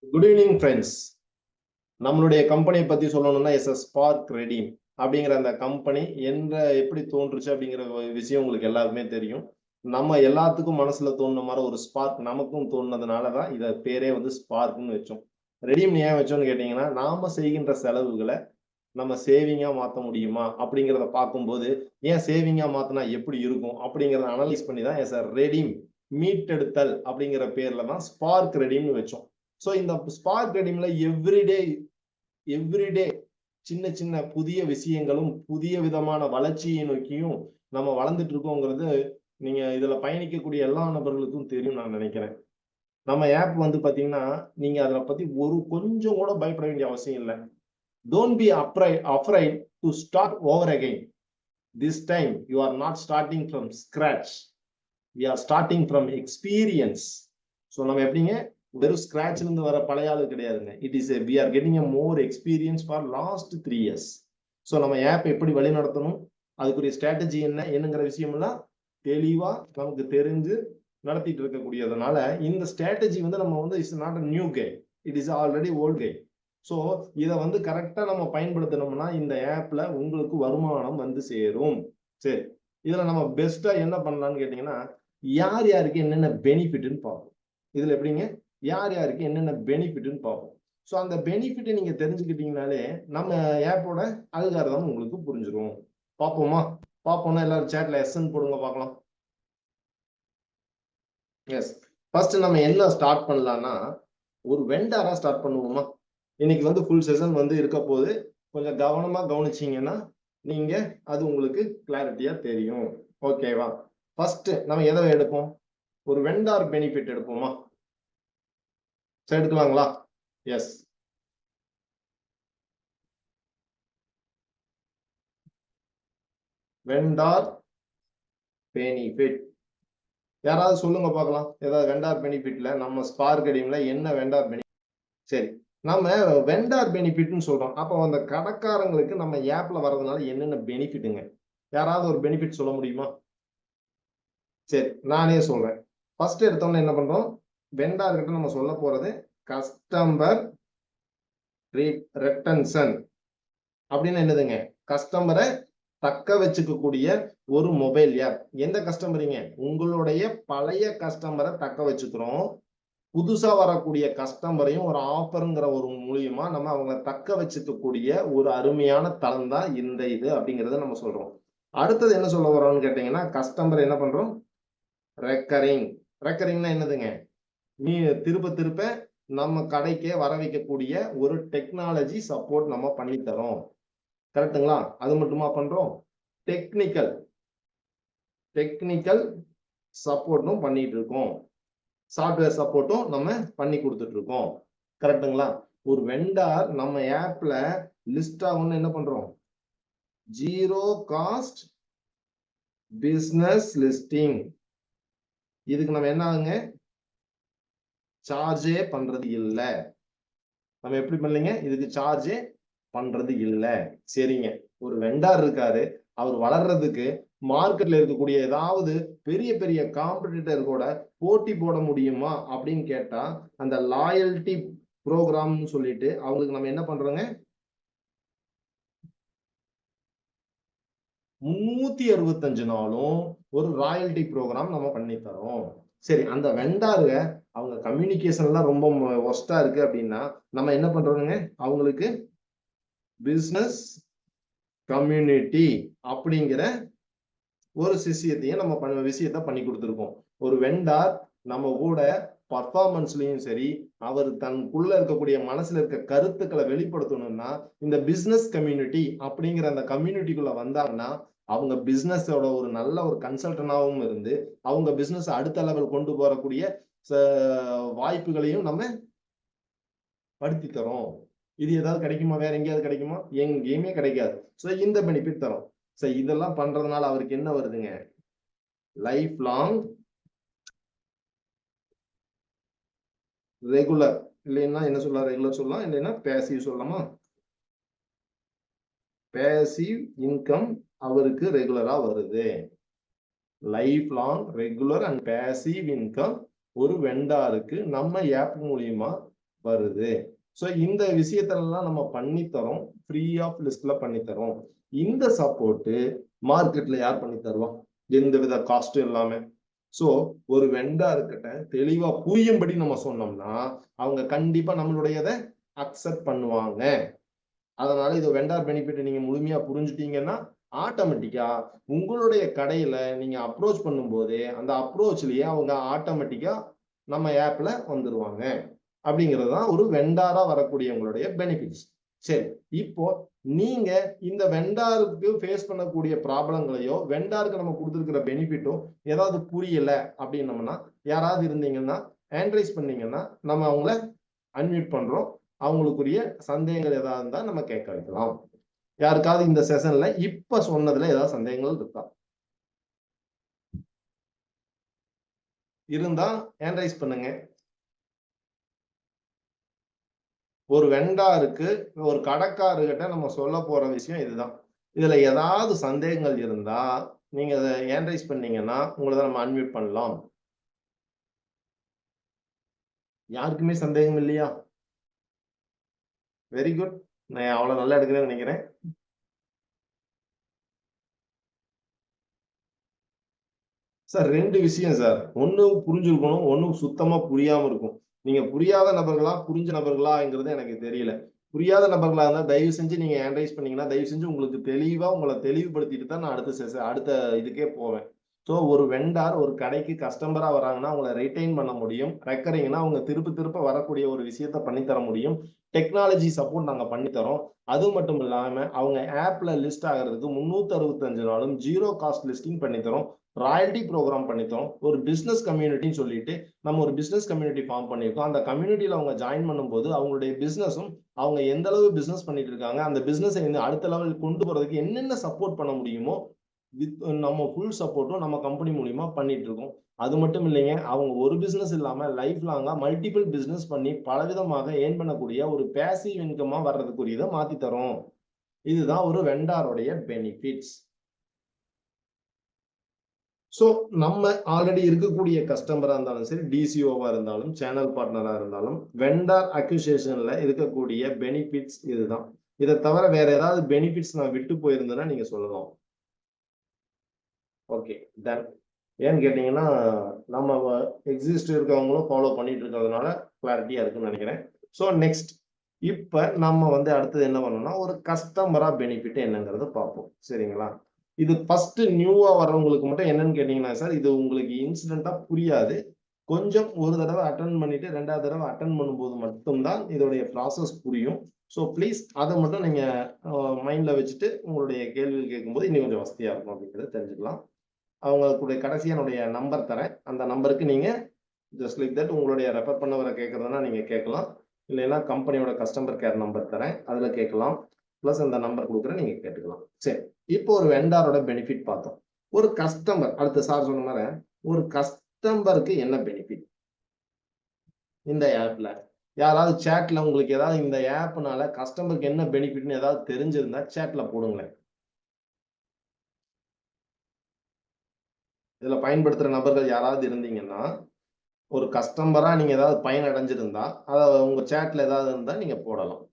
Good evening friends. நம்மளுடைய கம்பெனியை பத்தி சொல்லணும்னா ஸ்பார்க் ரெடீம் அப்படிங்கிற அந்த கம்பெனி எப்படி தோன்றுச்சு அப்படிங்கிற விஷயம் உங்களுக்கு எல்லாருக்குமே தெரியும். நம்ம எல்லாத்துக்கும் மனசுல தோணுன மாதிரி ஒரு ஸ்பார்க் நமக்கும் தோணுனதுனாலதான் இத பேரே வந்து ஸ்பார்க்னு வச்சோம். ரெடீம் ஏன் வச்சோம்னு கேட்டீங்கன்னா, நாம செய்கின்ற செலவுகளை நம்ம சேவிங்கா மாத்த முடியுமா அப்படிங்கிறத பார்க்கும்போது, ஏன் சேவிங்கா மாத்தினா எப்படி இருக்கும் அப்படிங்கிறத அனலைஸ் பண்ணி தான் ரெடீம் மீட்டெடுத்தல் அப்படிங்கிற பேர்ல தான் ஸ்பார்க் ரெடீம்னு வச்சோம். சோ இந்த ஸ்பார்க் ரெடீம்ல எவ்ரிடே சின்ன சின்ன புதிய விஷயங்களும் புதிய விதமான வளர்ச்சியை நோக்கியும் நம்ம வளர்ந்துட்டு இருக்கோங்கிறது நீங்க இதுல பயணிக்கக்கூடிய எல்லா நபர்களுக்கும் தெரியும் நான் நினைக்கிறேன். நம்ம ஆப் வந்து பாத்தீங்கன்னா, நீங்க அதை பத்தி கொஞ்சம் கூட பயப்பட வேண்டிய அவசியம் இல்லை. Don't be afraid to start over again. This time you are not starting from scratch. We are starting from experience. So நம்ம எப்படிங்க வெறும் ஸ்கிராச்ல இருந்து வர பழைய ஆளு கிடையாதுங்க. We are getting a more experience for last 3 years. So நம்ம app எப்படி வழி நடத்தணும், அதுக்குரிய ஸ்ட்ராட்டஜி என்னங்கிற விஷயம் எல்லாம் தெளிவா நமக்கு தெரிஞ்சு நடத்திட்டு இருக்கக்கூடியதுனால இந்த ஸ்ட்ராட்டஜி வந்து நம்ம வந்து it's not a new game, it is already old game. So இதை வந்து கரெக்டா நம்ம பயன்படுத்தணும்னா இந்த ஆப்ல உங்களுக்கு வருமானம் வந்து சேரும். சரி, இதுல நம்ம பெஸ்டா என்ன பண்ணலாம்னு கேட்டீங்கன்னா, யார் யாருக்கு என்னென்ன பெனிஃபிட்னு பார்ப்போம். இதுல எப்படிங்க யார் யாருக்கு என்னென்ன பெனிஃபிட்னு பார்ப்போம். ஸோ அந்த பெனிஃபிட்டை நீங்க தெரிஞ்சுக்கிட்டீங்கனாலே நம்ம ஆப்போட அல்காரிதம் உங்களுக்கு புரிஞ்சிடும். பார்ப்போமா? பார்ப்போம்னா எல்லாரும் சேட்ல எஸ்ன்னு போடுங்க பார்க்கலாம். எஸ். ஃபர்ஸ்ட் நம்ம என்ன ஸ்டார்ட் பண்ணலாம்னா, ஒரு வெண்டாரா ஸ்டார்ட் பண்ணுவோமா? இன்னைக்கு வந்து ஃபுல் செஷன் வந்து இருக்க போது கொஞ்சம் கவனமா கவனிச்சீங்கன்னா நீங்க அது உங்களுக்கு கிளாரிட்டியா தெரியும். ஓகேவா? ஃபர்ஸ்ட் நம்ம எதை எடுப்போம்? ஒரு வெண்டார் பெனிஃபிட் எடுப்போமா? சரி, எடுக்கலாங்களா? எஸ். வெண்டார் பெனிஃபிட் யாராவது சொல்லுங்க பார்க்கலாம். ஏதாவது வெண்டார் பெனிஃபிட்ல நம்ம ஸ்பார்க் ரெடீம்ல என்ன வெண்டார் பெனிஃபிட்? சரி, நம்ம வெண்டார் பெனிஃபிட்னு சொல்றோம். அப்போ அந்த கடைக்காரங்களுக்கு நம்ம ஆப்ல வர்றதுனால என்னென்ன பெனிஃபிட்டுங்க? யாராவது ஒரு பெனிஃபிட் சொல்ல முடியுமா? சரி, நானே சொல்றேன். ஃபர்ஸ்ட் எடுத்தோம்னா என்ன பண்றோம்? வெண்டார் கிட்ட நம்ம சொல்ல போறது கஸ்டமர் ரெட்டன்ஷன் அப்படின்னு என்னதுங்க? கஸ்டமரை தக்க வச்சுக்கக்கூடிய ஒரு மொபைல் ஆப். எந்த கஸ்டமரிங்க? உங்களுடைய பழைய கஸ்டமரை தக்க வச்சுக்கிறோம். புதுசா வரக்கூடிய கஸ்டமரையும் ஒரு ஆஃபருங்கிற ஒரு மூலியமா நம்ம அவங்க தக்க வச்சுக்கக்கூடிய ஒரு அருமையான தளம் தான் இந்த இது அப்படிங்கறத நம்ம சொல்றோம். அடுத்தது என்ன சொல்ல வரோம்னு கேட்டீங்கன்னா, கஸ்டமர் என்ன பண்றோம்? ரெக்கரிங்னா என்னதுங்க? நீ திருப்ப திருப்ப நம்ம கடைக்கே வர வைக்கக்கூடிய ஒரு டெக்னாலஜி சப்போர்ட் நம்ம பண்ணி தரோம். கரெக்டுங்களா? அது மட்டுமா பண்றோம்? டெக்னிக்கல் சப்போர்ட்டும் பண்ணிட்டு இருக்கோம். சாஃப்ட்வேர் சப்போர்ட்டும் நம்ம பண்ணி கொடுத்துட்டு இருக்கோம். கரெக்டுங்களா? ஒரு வெண்டார் நம்ம ஆப்ல லிஸ்ட் ஆகும்னு என்ன பண்றோம்? Zero cost business listing. இதுக்கு நம்ம என்ன ஆகுங்க? சார்ஜே பண்றது இல்ல. நம்ம எப்படி பண்ணலீங்க? இதுக்கு சார்ஜே பண்றது இல்ல. சரிங்க, ஒரு வெண்டார் இருக்காரு, அவர் வளர்றதுக்கு மார்க்கெட்ல இருக்கக்கூடிய ஏதாவது பெரிய பெரிய காம்படிட்டர் கூட போட்டி போட முடியுமா அப்படின்னு கேட்டா, அந்த லாயல்டி ப்ரோக்ராம்னு சொல்லிட்டு அவங்களுக்கு நம்ம என்ன பண்றோங்க? 365 நாளும் ஒரு ராயல்டி ப்ரோக்ராம் நம்ம பண்ணி தரோம். சரி, அந்த வெண்டாருங்க அவங்க கம்யூனிகேஷன் எல்லாம் ரொம்ப ஒஸ்டா இருக்கு அப்படின்னா நம்ம என்ன பண்றோங்க? அவங்களுக்கு பிசினஸ் கம்யூனிட்டி அப்படிங்கிற ஒரு விஷயத்த பண்ணி கொடுத்துருக்கோம். ஒரு வெண்டார் நம்ம கூட பர்ஃபார்மன்ஸ்லயும் சரி, அவர் தனக்குள்ள இருக்கக்கூடிய மனசுல இருக்க கருத்துக்களை வெளிப்படுத்தணும்னா இந்த பிசினஸ் கம்யூனிட்டி அப்படிங்கிற அந்த கம்யூனிட்டிக்குள்ள வந்தாங்கன்னா அவங்க பிசினஸோட ஒரு நல்ல ஒரு கன்சல்டன்டாவும் இருந்து அவங்க பிசினஸ் அடுத்த லெவல் கொண்டு போறக்கூடிய வாய்ப்புகளையும் நம்ம படுத்தி தரோம். இது ஏதாவது கிடைக்குமா? வேற எங்கேயாவது கிடைக்குமா? எங்கேயுமே கிடைக்காது. சோ இந்த பெனிஃபிட் தரோம். சோ இதெல்லாம் பண்றதுனால அவருக்கு என்ன வருதுங்க? லைஃப் லாங் ரெகுலர், இல்லைன்னா என்ன சொல்லலாம்? ரெகுலர் சொல்லலாம், இல்லைன்னா பேசிவ் சொல்லலாமா? பேசிவ் இன்கம் அவருக்கு ரெகுலரா வருது. Life long regular and passive income ஒரு வெண்டாருக்கு நம்ம ஆப் மூலியமா வருது. ஸோ இந்த விஷயத்தெல்லாம் நம்ம பண்ணித்தரோம், ஃப்ரீ ஆஃப் லிஸ்ட்ல பண்ணித்தரோம். இந்த சப்போர்ட் மார்க்கெட்ல யார் பண்ணி தருவா? எந்த வித காஸ்டும் இல்லாம. ஸோ ஒரு வெண்டார் கிட்ட தெளிவா புரியும்படி நம்ம சொன்னோம்னா அவங்க கண்டிப்பா நம்மளுடையதை அக்செப்ட் பண்ணுவாங்க. அதனால இது வெண்டார் பெனிஃபிட் நீங்க முழுமையா புரிஞ்சுட்டீங்கன்னா ஆட்டோமேட்டிக்கா உங்களுடைய கடையில நீங்க அப்ரோச் பண்ணும்போது அந்த அப்ரோச்லயே அவங்க ஆட்டோமேட்டிக்கா நம்ம ஆப்ல வந்துருவாங்க. அப்படிங்கிறது தான் ஒரு வெண்டாரா வரக்கூடிய உங்களுடைய பெனிஃபிட்ஸ். சரி, இப்போ நீங்க இந்த வெண்டாருக்கு ஃபேஸ் பண்ணக்கூடிய ப்ராப்ளங்களையோ வெண்டாருக்கு நம்ம கொடுத்துருக்கிற பெனிஃபிட்டோ ஏதாவது புரியல அப்படின்னோம்னா யாராவது இருந்தீங்கன்னா ஹேண்ட் ரைஸ் பண்ணீங்கன்னா நம்ம அவங்கள அன்மியூட் பண்றோம். அவங்களுக்குரிய சந்தேகங்கள் ஏதாவது இருந்தா நம்ம கேட்க வைக்கலாம். யாருக்காவது இந்த செஷன்ல இப்ப சொன்னதுல ஏதாவது சந்தேகங்கள் இருக்கா? இருந்தா ஹேண்ட் ரைஸ் பண்ணுங்க. ஒரு வெண்டாருக்கு ஒரு கடைக்காரர்கிட்ட நம்ம சொல்ல போற விஷயம் இதுதான். இதுல ஏதாவது சந்தேகங்கள் இருந்தா நீங்க அதை ஹேண்ட் ரைஸ் பண்ணீங்கன்னா உங்களை நம்ம அன்மியூட் பண்ணலாம். யாருக்குமே சந்தேகம் இல்லையா? Very good. நான் அவ்வளவு நல்லா எடுக்கிறேன்னு நினைக்கிறேன். சார் 2 விஷயம் சார். ஒண்ணு புரிஞ்சிருக்கணும், ஒண்ணு சுத்தமா புரியாம இருக்கும். நீங்க புரியாத நபர்களா, புரிஞ்ச நபர்களாங்கிறது எனக்கு தெரியல. புரியாத நபர்களா இருந்தா தயவு செஞ்சு நீங்க ஹேண்ட் ரைஸ் பண்ணீங்கன்னா, தயவு செஞ்சு உங்களுக்கு தெளிவா உங்கள தெளிவுபடுத்திட்டு தான் நான் அடுத்த இதுக்கே போவேன். ஸோ ஒரு வெண்டார் ஒரு கடைக்கு கஸ்டமரா வராங்கன்னா, அவங்கள ரிட்டெயின் பண்ண முடியும். ரெக்கரிங்ன்னா அவங்க திருப்ப திருப்ப வரக்கூடிய ஒரு விஷயத்த பண்ணி தர முடியும். டெக்னாலஜி சப்போர்ட் நாங்க பண்ணி தரோம். அது மட்டும் இல்லாம அவங்க ஆப்ல லிஸ்ட் ஆகுறதுக்கு 365 நாளும் 0 காஸ்ட் லிஸ்டிங் பண்ணி தரோம். ராயல்டி ப்ரோக்ராம் பண்ணித்தோம். ஒரு பிசினஸ் கம்யூனிட்டின்னு சொல்லிட்டு நம்ம ஒரு பிசினஸ் கம்யூனிட்டி ஃபார்ம் பண்ணியிருக்கோம். அந்த கம்யூனிட்டியில அவங்க ஜாயின் பண்ணும்போது அவங்களுடைய பிசினஸும் அவங்க எந்த அளவு பிசினஸ் பண்ணிட்டு இருக்காங்க, அந்த பிசினஸ் அடுத்த லெவல் கொண்டு போறதுக்கு என்னென்ன சப்போர்ட் பண்ண முடியுமோ நம்ம ஃபுல் சப்போர்ட்டும் நம்ம கம்பெனி மூலியமா பண்ணிட்டு இருக்கோம். அது மட்டும் இல்லைங்க, அவங்க ஒரு பிசினஸ் இல்லாம லைஃப் லாங்கா மல்டிபிள் பிசினஸ் பண்ணி பலவிதமாக ஏர்ன் பண்ணக்கூடிய ஒரு பேசிவ் இன்கமா வர்றதுக்குரியதை மாத்தி தரோம். இதுதான் ஒரு வெண்டாருடைய பெனிஃபிட்ஸ். ஸோ நம்ம ஆல்ரெடி இருக்கக்கூடிய கஸ்டமரா இருந்தாலும் சரி, டிசிஓவா இருந்தாலும், சேனல் பார்ட்னரா இருந்தாலும், வெண்டார் அக்யூசியேஷன்ல இருக்கக்கூடிய பெனிஃபிட்ஸ் இதுதான். இதை தவிர வேற ஏதாவது பெனிஃபிட்ஸ் நான் விட்டு போயிருந்தேன்னா நீங்க சொல்லலாம். Okay, done. ஏன்னு கேட்டீங்கன்னா நம்ம எக்ஸிஸ்ட் இருக்கவங்களும் ஃபாலோ பண்ணிட்டு இருக்கிறதுனால கிளாரிட்டியா இருக்குன்னு நினைக்கிறேன். ஸோ நெக்ஸ்ட் இப்ப நம்ம அடுத்தது என்ன பண்ணணும்னா ஒரு கஸ்டமரா பெனிஃபிட் என்னங்கிறத பார்ப்போம். சரிங்களா? இது ஃபர்ஸ்ட் நியூவா வர்றவங்களுக்கு மட்டும் என்னன்னு கேட்டீங்கன்னா சார் இது உங்களுக்கு இன்சிடென்ட்டா புரியாது. கொஞ்சம் ஒரு தடவை அட்டெண்ட் பண்ணிட்டு 2வது தடவை அட்டெண்ட் பண்ணும்போது மட்டும்தான் இதோடைய ப்ராசஸ் புரியும். ஸோ ப்ளீஸ் அதை மட்டும் நீங்க மைண்ட்ல வச்சுட்டு உங்களுடைய கேள்விகள் கேட்கும்போது இன்னும் கொஞ்சம் வசதியா இருக்கும் அப்படிங்கிறத தெரிஞ்சுக்கலாம். அவங்களுடைய கடைசியா என்னுடைய நம்பர் தரேன். அந்த நம்பருக்கு நீங்க ஜஸ்ட் லைக் தட் உங்களுடைய ரெஃபர் பண்ணவரை கேட்கறதுனா நீங்க கேட்கலாம். இல்லைன்னா கம்பெனியோட கஸ்டமர் கேர் நம்பர் தரேன். அதுல கேட்கலாம். பிளஸ் அந்த நம்பர் கொடுக்குறேன், நீங்க கேட்டுக்கலாம். சரி, இப்போ ஒரு வெண்டாரோட பெனிஃபிட் பார்த்தோம். ஒரு கஸ்டமர் அடுத்த சார் சொன்ன மாதிரி ஒரு கஸ்டமருக்கு என்ன பெனிஃபிட் இந்த ஆப்ல? யாராவது சேட்ல உங்களுக்கு ஏதாவது இந்த ஆப்னால கஸ்டமருக்கு என்ன பெனிஃபிட்னு ஏதாவது தெரிஞ்சிருந்தா சேட்ல போடுங்களேன். இதுல பயன்படுத்துற நபர்கள் யாராவது இருந்தீங்கன்னா ஒரு கஸ்டமரா நீங்க ஏதாவது பயன் அடைஞ்சிருந்தா அத உங்க சேட்ல ஏதாவது இருந்தா நீங்க போடலாம்.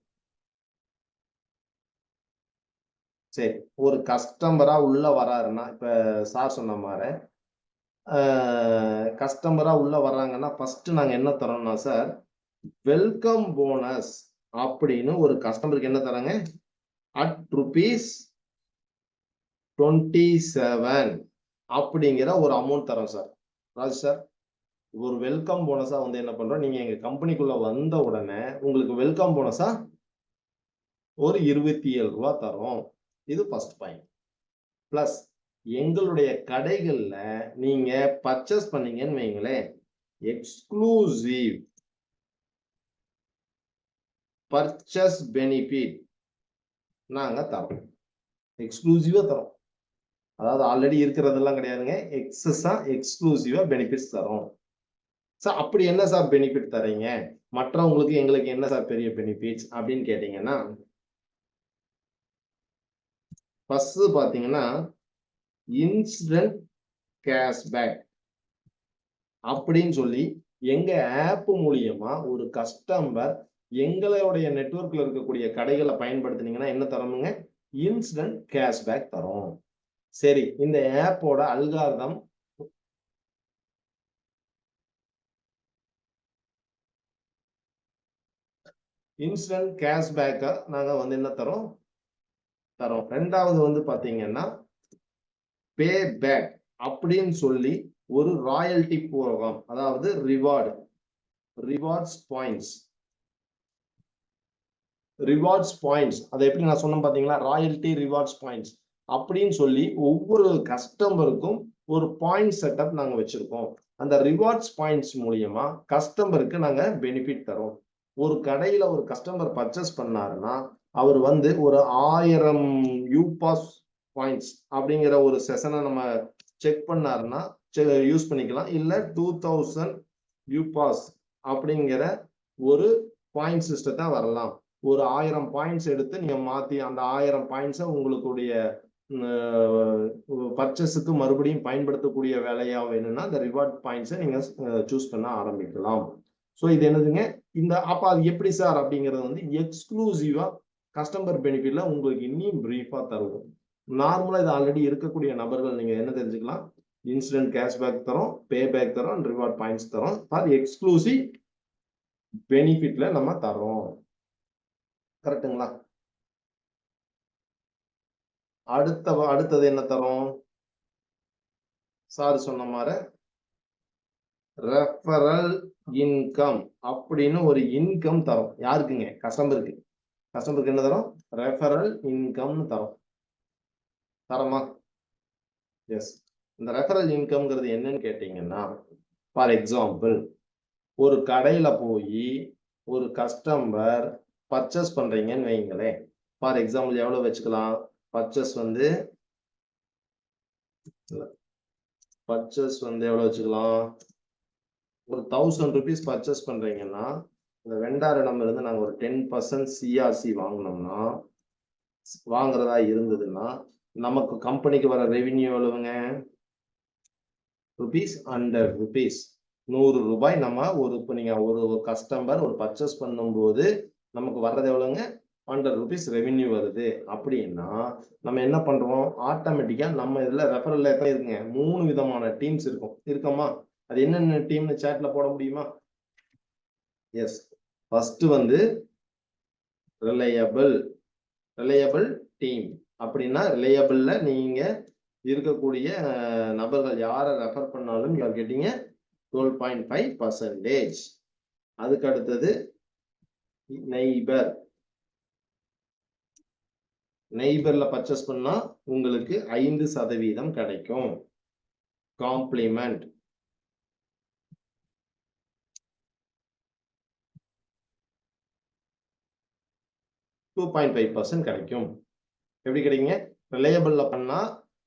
சரி, ஒரு கஸ்டமரா உள்ள வராருன்னா இப்ப சார் சொன்ன மாதிரி கஸ்டமரா உள்ள வர்றாங்கன்னா ஃபர்ஸ்ட் நாங்க என்ன தரோம்னா சார் வெல்கம் போனஸ் அப்படின்னு ஒரு கஸ்டமருக்கு என்ன தராங்க at ₹27 அப்படிங்கிற ஒரு அமௌண்ட் தரோம் சார். ராஜு சார் ஒரு வெல்கம் போனஸா என்ன பண்றோம், நீங்க எங்க கம்பெனிக்குள்ள வந்த உடனே உங்களுக்கு வெல்கம் போனஸா ஒரு ₹27 தரோம். இது ஃபர்ஸ்ட் பாயிண்ட். பிளஸ் எங்களுடைய கடைகள்ல நீங்க பர்ச்சேஸ் பண்ணீங்கன்னு வைங்களேன், எக்ஸ்க்ளூசிவ் பர்ச்சேஸ் பெனிஃபிட் நாங்க தரோம். எக்ஸ்க்ளூசிவா தரோம். அதாவது ஆல்ரெடி இருக்கிறதெல்லாம் கிடையாதுங்க. எக்ஸஸா எக்ஸ்க்ளூசிவா பெனிஃபிட்ஸ் தரோம். சார் அப்படி என்ன சார் பெனிஃபிட் தரீங்க? மற்றவங்களுக்கு எங்களுக்கு என்ன சார் பெரிய பெனிஃபிட்ஸ் அப்படின்னு கேட்டீங்கன்னா, ஃபர்ஸ்ட் பாத்தீங்கன்னா இன்சிடென்ட் கேஷ்பேக் அப்படின்னு சொல்லி எங்க ஆப் மூலியமா ஒரு கஸ்டமர் எங்களுடைய நெட்வொர்க்ல இருக்கக்கூடிய கடைகளை பயன்படுத்தினீங்கன்னா என்ன தரணுங்க? இன்ஸ்டன்ட் கேஷ்பேக் தரும். சரி, இந்த ஆப்போட அல்காரிதம் இன்ஸ்டன்ட் கேஷ்பேக்கை நாங்க வந்து என்ன தரோம்? ரெண்டாவது வந்து பாத்தீங்கன்னா பே பேக் அப்படின்னு சொல்லி ஒரு ராயல்டி ப்ரோக்ராம், அதாவது ரிவார்ட்ஸ் பாயிண்ட்ஸ் அதை எப்படி நான் சொன்னேன் பாத்தீங்களா? ராயல்டி ரிவார்ட்ஸ் பாயிண்ட்ஸ் அப்படின்னு சொல்லி ஒவ்வொரு கஸ்டமருக்கும் ஒரு பாயிண்ட் செட்டப் நாங்க வச்சிருக்கோம். அந்த ரிவார்ட்ஸ் பாயிண்ட்ஸ் மூலியமா கஸ்டமருக்கு நாங்க பெனிஃபிட் தரோம். ஒரு கடையில ஒரு கஸ்டமர் பர்ச்சேஸ் பண்ணாருன்னா அவர் வந்து ஒரு 1000 யூபாஸ் பாயிண்ட்ஸ் அப்படிங்கிற ஒரு செஷனை நம்ம செக் பண்ணாருன்னா யூஸ் பண்ணிக்கலாம். இல்ல 2000 யூபாஸ் அப்படிங்கிற ஒரு பாயிண்ட் சிஸ்டத்தை வரலாம். ஒரு 1000 பாயிண்ட்ஸ் எடுத்து நீங்க மாத்தி அந்த 1000 பாயிண்ட்ஸை உங்களுடைய பர்ச்சேஸுக்கு மறுபடியும் பயன்படுத்தக்கூடிய வேலையா வேணும்னா அந்த ரிவார்ட் பாயிண்ட்ஸை நீங்க சூஸ் பண்ண ஆரம்பிக்கலாம். ஸோ இது என்னதுங்க? இந்த அப்ப அது எப்படி சார் அப்படிங்கிறது வந்து எக்ஸ்க்ளூசிவா கஸ்டமர் பெனிஃபிட்ல உங்களுக்கு இன்னும் பிரீஃபா தருவோம். நார்மலா இது ஆல்ரெடி இருக்கக்கூடிய நபர்கள் நீங்க என்ன தெரிஞ்சுக்கலாம்? இன்சிடென்ட் கேஷ்பேக் தரோம், பே பேக் தரோம், ரிவார்ட் பாயிண்ட்ஸ் தரோம். அது எக்ஸ்க்ளூசிவ் பெனிஃபிட்ல நம்ம தரோம். கரெக்டுங்களா? அடுத்தது என்ன தரும்? சார் சொன்ன மாதிரி ரெஃபரல் இன்கம் அப்படின்னு ஒரு இன்கம் தரும். யாருக்குங்க? கஸ்டமருக்கு. கஸ்டமருக்கு என்ன தரும்? ரெஃபரல் இன்கம் தரும். தரமா? எஸ். இந்த ரெஃபரல் இன்கம்ங்கிறது என்னன்னு கேட்டீங்கன்னா, ஃபார் எக்ஸாம்பிள் ஒரு கடையில போய் ஒரு கஸ்டமர் பர்ச்சேஸ் பண்றீங்கன்னு வைங்களேன். ஃபார் எக்ஸாம்பிள் எவ்வளவு வச்சுக்கலாம்? பர்ச்சேஸ் வந்து எவ்வளவு வச்சுக்கலாம்? ஒரு 1000 rupees பர்ச்சேஸ் பண்றீங்கன்னா இந்த வெண்டாரிடம் இருந்து நாங்க ஒரு 10% சிஆர்சி வாங்குறதா இருந்ததுன்னா நமக்கு கம்பெனிக்கு வர ரெவின்யூ எவ்வளவுங்க? ₹100. 100 ரூபாய் நம்ம நீங்க ஒரு கஸ்டமர் ஒரு பர்ச்சேஸ் பண்ணும்போது நமக்கு வர்றது எவ்வளவுங்க? 100 rupees ரெவின்யூ வருது அப்படின்னா நம்ம என்ன பண்றோம்? ஆட்டோமேட்டிக்கா நம்ம இதுல ரெஃபரல்ல எத்தனை இருக்குங்க? 3 விதமான டீம்ஸ் இருக்கோமா? அது என்னென்ன டீம்னு சாட்ல போட முடியுமா? எஸ். ஃபர்ஸ்ட் வந்து ரிலையபிள் டீம் அப்படின்னா ரிலையபிள்ல நீங்க இருக்கக்கூடிய நபர்கள் யாரை ரெஃபர் பண்ணாலும் யூ ஆர் கெட்டிங் 12.5%. அதுக்கு அடுத்தது நெய்பர்ல பர்ச்சேஸ் பண்ணா உங்களுக்கு 5% கிடைக்கும். காம்ப்ளிமெண்ட் 2.5% கிடைக்கும். எப்படி கிடைக்குங்க? ரிலையபிள்ல பண்ணா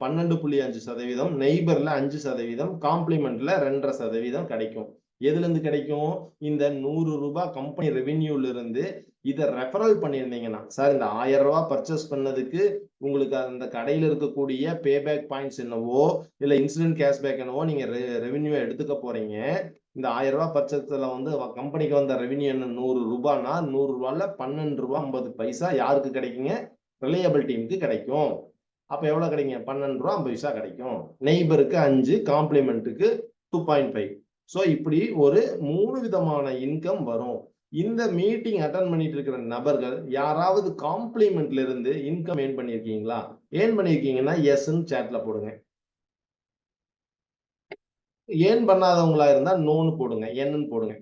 12.5%, நெய்பர்ல 5%, காம்ப்ளிமெண்ட்ல 2.5% கிடைக்கும். எதுல இருந்து கிடைக்கும்? இந்த 100 ரூபாய் கம்பெனி ரெவென்யூல இருந்து இதை ரெஃபரல் பண்ணியிருந்தீங்கன்னா, சார் இந்த 1000 ரூபாய் பர்ச்சேஸ் பண்ணதுக்கு உங்களுக்கு அந்த கடையில இருக்கக்கூடிய பேபேக் பாயிண்ட்ஸ் என்னவோ இல்ல இன்சிடென்ட் கேஷ்பேக் என்னவோ நீங்க ரெவென்யூ எடுத்துக்க போறீங்க. இந்த 1000 ரூபாய் பர்ச்சேஸ்ல வந்து கம்பெனிக்கு வந்த ரெவென்யூ என்ன? 100 ரூபாய்னா 100 ரூபாய்ல 12 ரூபாய் 50 பைசா யாருக்கு கிடைக்குங்க? ரிலையபிள் டீமுக்கு கிடைக்கும். அப்ப எவ்வளவு கிடைக்குங்க? 12 ரூபாய் 50 பைசா கிடைக்கும். நெய்பருக்கு 5, காம்ப்ளிமெண்ட்டுக்கு 2.5. சோ இப்படி ஒரு 3 விதமான இன்கம் வரும். இந்த மீட்டிங் அட்டன் பண்ணிட்டு இருக்கிற நபர்கள் யாராவது காம்ப்ளிமெண்ட்ல இருந்து இன்கம் ஏர்ன் பண்ணிருக்கீங்களா? ஏர்ன் பண்ணிருக்கீங்கன்னா எஸ்ன்னு சாட்ல போடுங்க. ஏர்ன் பண்ணாதவங்களா இருந்தா நோன்னு போடுங்க, என்னன்னு போடுங்க.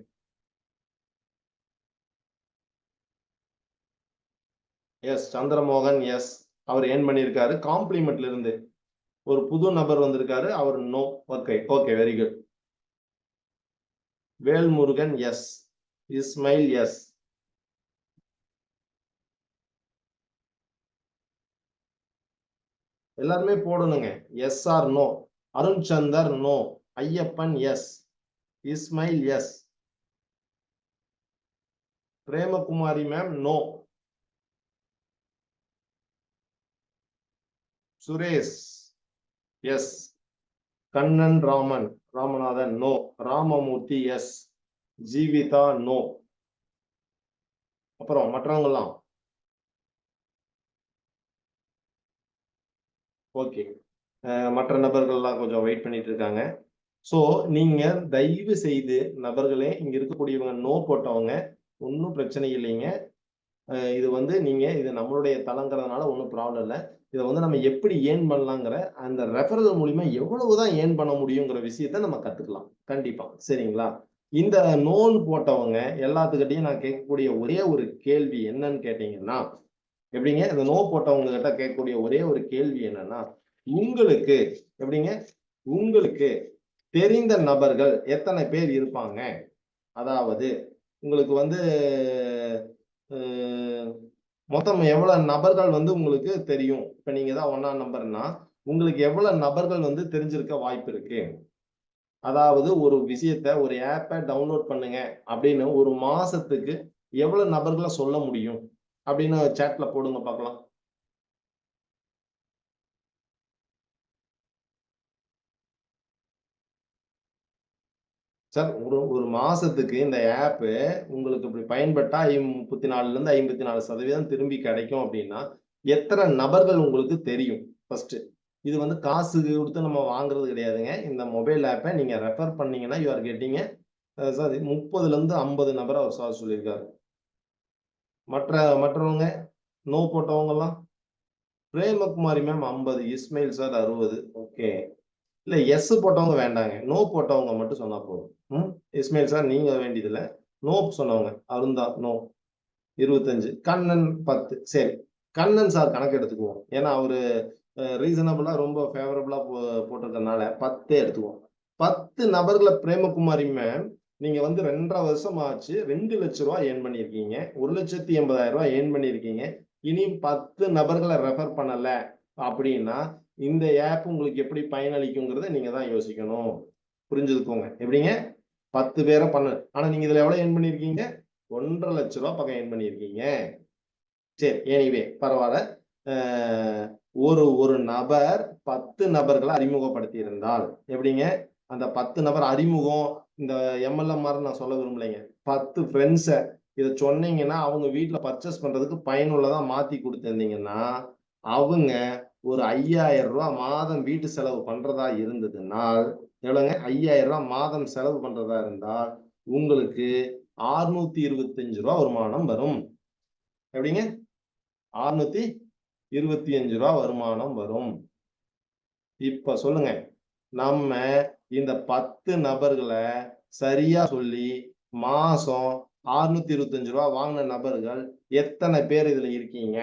எஸ். சந்திரமோகன் எஸ், அவர் ஏர்ன் பண்ணியிருக்காரு காம்ப்ளிமெண்ட்ல இருந்து. ஒரு புது நபர் வந்திருக்காரு, அவர் no. Okay very good. Velmurugan yes, Ismail yes. எல்லாருமே போடணுங்க. Yes or no. Arun Chandar no, Ayyappan yes, Ismail yes, Premakumari ma'am no, Suresh yes, Kannan Ramanathan no, Ramamoorthy yes, Jeevitha no. அப்புறம் மற்றவங்க எல்லாம் ஓகே. மற்ற நபர்கள் எல்லாம் கொஞ்சம் வெயிட் பண்ணிட்டு இருக்காங்க. சோ நீங்க தயவு செய்து நபர்களே, இங்க இருக்கக்கூடியவங்க நோ போட்டவங்க ஒன்னும் பிரச்சனை இல்லைங்க. இது வந்து நீங்க இது நம்மளுடைய தளங்கிறதுனால ஒன்றும் ப்ராப்ளம் இல்லை. இதை வந்து நம்ம எப்படி ஏர்ன் பண்ணலாங்கிற அந்த ரெஃபரல் மூலியமா எவ்வளவுதான் ஏர்ன் பண்ண முடியுங்கிற விஷயத்த நம்ம கத்துக்கலாம் கண்டிப்பா. சரிங்களா? இந்த நோன் போட்டவங்க எல்லாத்துக்கிட்டையும் நான் கேட்கக்கூடிய ஒரே ஒரு கேள்வி என்னன்னு கேட்டீங்கன்னா, எப்படிங்க இந்த நோ போட்டவங்க கிட்ட கேட்கக்கூடிய ஒரே ஒரு கேள்வி என்னன்னா, உங்களுக்கு எப்படிங்க உங்களுக்கு தெரிந்த நபர்கள் எத்தனை பேர் இருப்பாங்க? அதாவது உங்களுக்கு வந்து மொத்தம் எவ்வளவு நபர்கள் வந்து உங்களுக்கு தெரியும்? இப்ப நீங்க தான் 1ஆம் நம்பர்னா உங்களுக்கு எவ்வளவு நபர்கள் வந்து தெரிஞ்சிருக்க வாய்ப்பு இருக்கு? அதாவது ஒரு விஷயத்த ஒரு ஆப்ப டவுன்லோட் பண்ணுங்க அப்படின்னு ஒரு மாசத்துக்கு எவ்வளவு நபர்கள சொல்ல முடியும்? அப்படின்னு சாட்ல போடுங்க பார்க்கலாம். சார் ஒரு மாசத்துக்கு இந்த ஆப் உங்களுக்கு இப்படி பயன்பட்டா 34ல இருந்து 54% திரும்பி கிடைக்கும் அப்படின்னா, எத்தனை நபர்கள் உங்களுக்கு தெரியும்? ஃபர்ஸ்ட். இது வந்து காசு குடுத்து நம்ம வாங்குறது கிடையாதுங்க. இந்த மொபைல் ஆப்ப நீங்க ரெஃபர் பண்ணீங்கன்னா, யூ ஆர் கெட்டிங் சார் 30ல இருந்து 50 நபர அவர் சார் சொல்லியிருக்காரு. மற்றவங்க நோ போட்டவங்கலாம்? Premakumari ma'am 50, Ismail sir 60. Okay. இல்ல எஸ் போட்டவங்க வேண்டாங்க. நோ போட்டவங்க மட்டும் சொன்னா போதும். ம். இஸ்மாயில் சார் நீங்க வேண்டியதில்ல. நோ சொன்னவங்க. அருந்தா நோ 25. கண்ணன் 10. சரி. கண்ணன் சார் கணக்கு எடுத்துக்குவோம். ஏன்னா அவரு ரீசனபிளா ரொம்ப ஃபேவரபிளா போட்டிருக்கனால 10 எடுத்துக்குவோம். 10 நபர்கள பிரேமகுமாரி மேம் நீங்க வந்து 2 1/2 வருஷம் ஆச்சு. ரூ. 2,00,000 ஏர்ன் பண்ணியிருக்கீங்க. ரூ. 1,80,000 ஏர்ன் பண்ணியிருக்கீங்க. இனி 10 நபர்கள ரெஃபர் பண்ணல அப்படின்னா, இந்த ஆப் உங்களுக்கு எப்படி பயனளிக்குங்கிறத நீங்க தான் யோசிக்கணும். புரிஞ்சுதுக்கோங்க. எப்படிங்க? 10 பேர ஆனா நீங்க இதுல எவ்வளவு ஏர்ன் பண்ணியிருக்கீங்க? ரூ. 1,50,000 பக்கம் ஏர்ன் பண்ணியிருக்கீங்க. சரி. எனிவே பரவால்ல. அ ஒரு நபர் 10 நபர்கள அறிமுகப்படுத்தி இருந்தால், எப்படிங்க? அந்த 10 நபர் அறிமுகம் இந்த எம்எல்எம் மாரி நான் சொல்ல விரும்பலைங்க. 10 ஃபிரெண்ட்ஸ இத சொன்னீங்கன்னா, அவங்க வீட்ல பர்ச்சேஸ் பண்றதுக்கு பயனுள்ளதா மாத்தி குடுத்திருந்தீங்கன்னா, அவங்க ஒரு ரூ. 5,000 மாதம் வீட்டு செலவு பண்றதா இருந்ததுனால், எவ்வளவுங்க? ரூ. 5,000 மாதம் செலவு பண்றதா இருந்தால், உங்களுக்கு ரூ. 625 வருமானம் வரும். எப்படிங்க? ரூ. 625 வருமானம் வரும். இப்ப சொல்லுங்க. நம்ம இந்த 10 நபர்கள சரியா சொல்லி, மாசம் ரூ. 625 வாங்குன நபர்கள் எத்தனை பேர் இதுல இருக்கீங்க?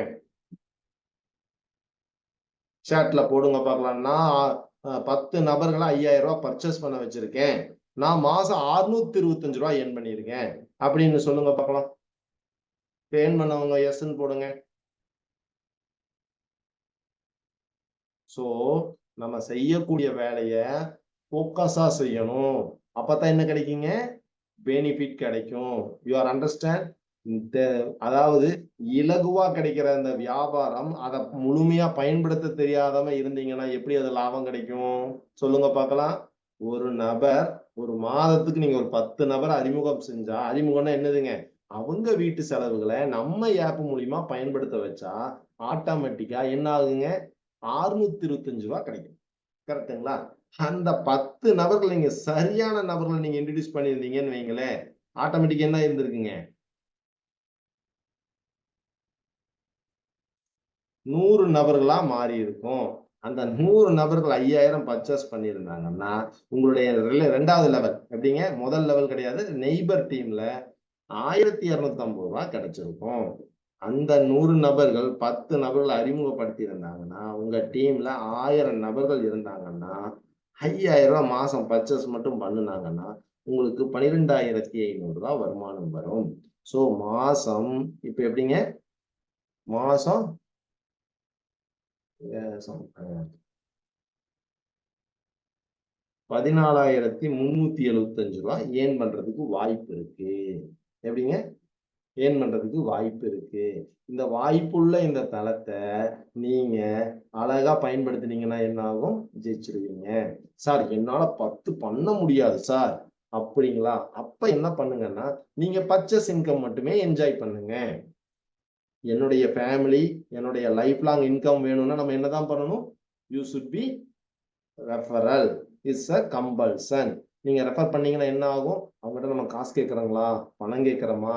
சாட்ல போடுங்க பார்க்கலாம். நான் 10 நபர்கள ரூ. 5,000 பர்ச்சேஸ் பண்ண வச்சிருக்கேன். நான் மாசம் ரூ. 625 எர்ன் பண்ணியிருக்கேன். அப்படின்னு சொல்லுங்க பார்க்கலாம். எர்ன் பண்ணவங்க எஸ்ன்னு போடுங்க. சோ, நம்ம செய்யக்கூடிய வேலைய ஃபோக்கஸா செய்யணும். அப்பதான் என்ன கிடைக்குங்க? பெனிஃபிட் கிடைக்கும். You are understand? இந்த அதாவது இலகுவா கிடைக்கிற அந்த வியாபாரம், அத முழுமையா பயன்படுத்த தெரியாதவங்க இருந்தீங்கன்னா, எப்படி அது லாபம் கிடைக்கும்? சொல்லுங்க பார்க்கலாம். ஒரு நபர் ஒரு மாதத்துக்கு நீங்க ஒரு 10 நபர அறிமுகம் செஞ்சா, அறிமுகம்னா என்னதுங்க? அவங்க வீட்டு செலவுகள நம்ம ஆப் மூலியமா பயன்படுத்த வச்சா, ஆட்டோமேட்டிக்கா என்ன ஆகுங்க? ரூ. 625 கிடைக்கும். கரெக்ட்டுங்களா? அந்த 10 நபர்கள் நீங்க சரியான நபர்கள நீங்க இன்ட்ரோடியூஸ் பண்ணியிருந்தீங்கன்னு வைங்களேன், ஆட்டோமேட்டிக்கா என்ன இருந்திருக்குங்க? 100 நபர்களா மாறி இருக்கும். அந்த 100 நபர்கள் 5,000 பர்ச்சேஸ் பண்ணியிருந்தாங்கன்னா, உங்களுடைய 2வது லெவல் எப்படிங்க? முதல் லெவல் கிடையாது. நெய்பர் டீம்ல ரூ. 1,250 கிடைச்சிருக்கும். அந்த 100 நபர்கள் 10 நபர்கள அறிமுகப்படுத்தி இருந்தாங்கன்னா, உங்க டீம்ல 1000 நபர்கள் இருந்தாங்கன்னா, ரூ. 5,000 மாசம் பர்ச்சேஸ் மட்டும் பண்ணுனாங்கன்னா, உங்களுக்கு ரூ. 12,500 வருமானம் வரும். சோ மாசம் இப்ப எப்படிங்க? மாசம் சம் ரூ. 14,375 ஏர்ன் பண்றதுக்கு வாய்ப்பு இருக்கு. எப்படிங்க? ஏர்ன் பண்றதுக்கு வாய்ப்பு இருக்கு. இந்த வாய்ப்புள்ள இந்த தளத்த நீங்க அழகா பயன்படுத்தினீங்கன்னா என்ன ஆகும்? ஜெயிச்சுருவீங்க. சார் என்னால 10 பண்ண முடியாது சார். அப்படிங்களா? அப்ப என்ன பண்ணுங்கன்னா, நீங்க பர்ச்சேஸ் இன்கம் மட்டுமே என்ஜாய் பண்ணுங்க. என்னுடைய ஃபேமிலி, என்னுடைய லைஃப் லாங் இன்கம் வேணும்னா நம்ம என்னதான் பண்ணணும்? You should be referral is a compulsion. நீங்க ரெஃபர் பண்ணீங்கன்னா என்ன ஆகும்? அவங்ககிட்ட நம்ம காசு கேட்கறோங்களா? பணம் கேட்கிறோமா?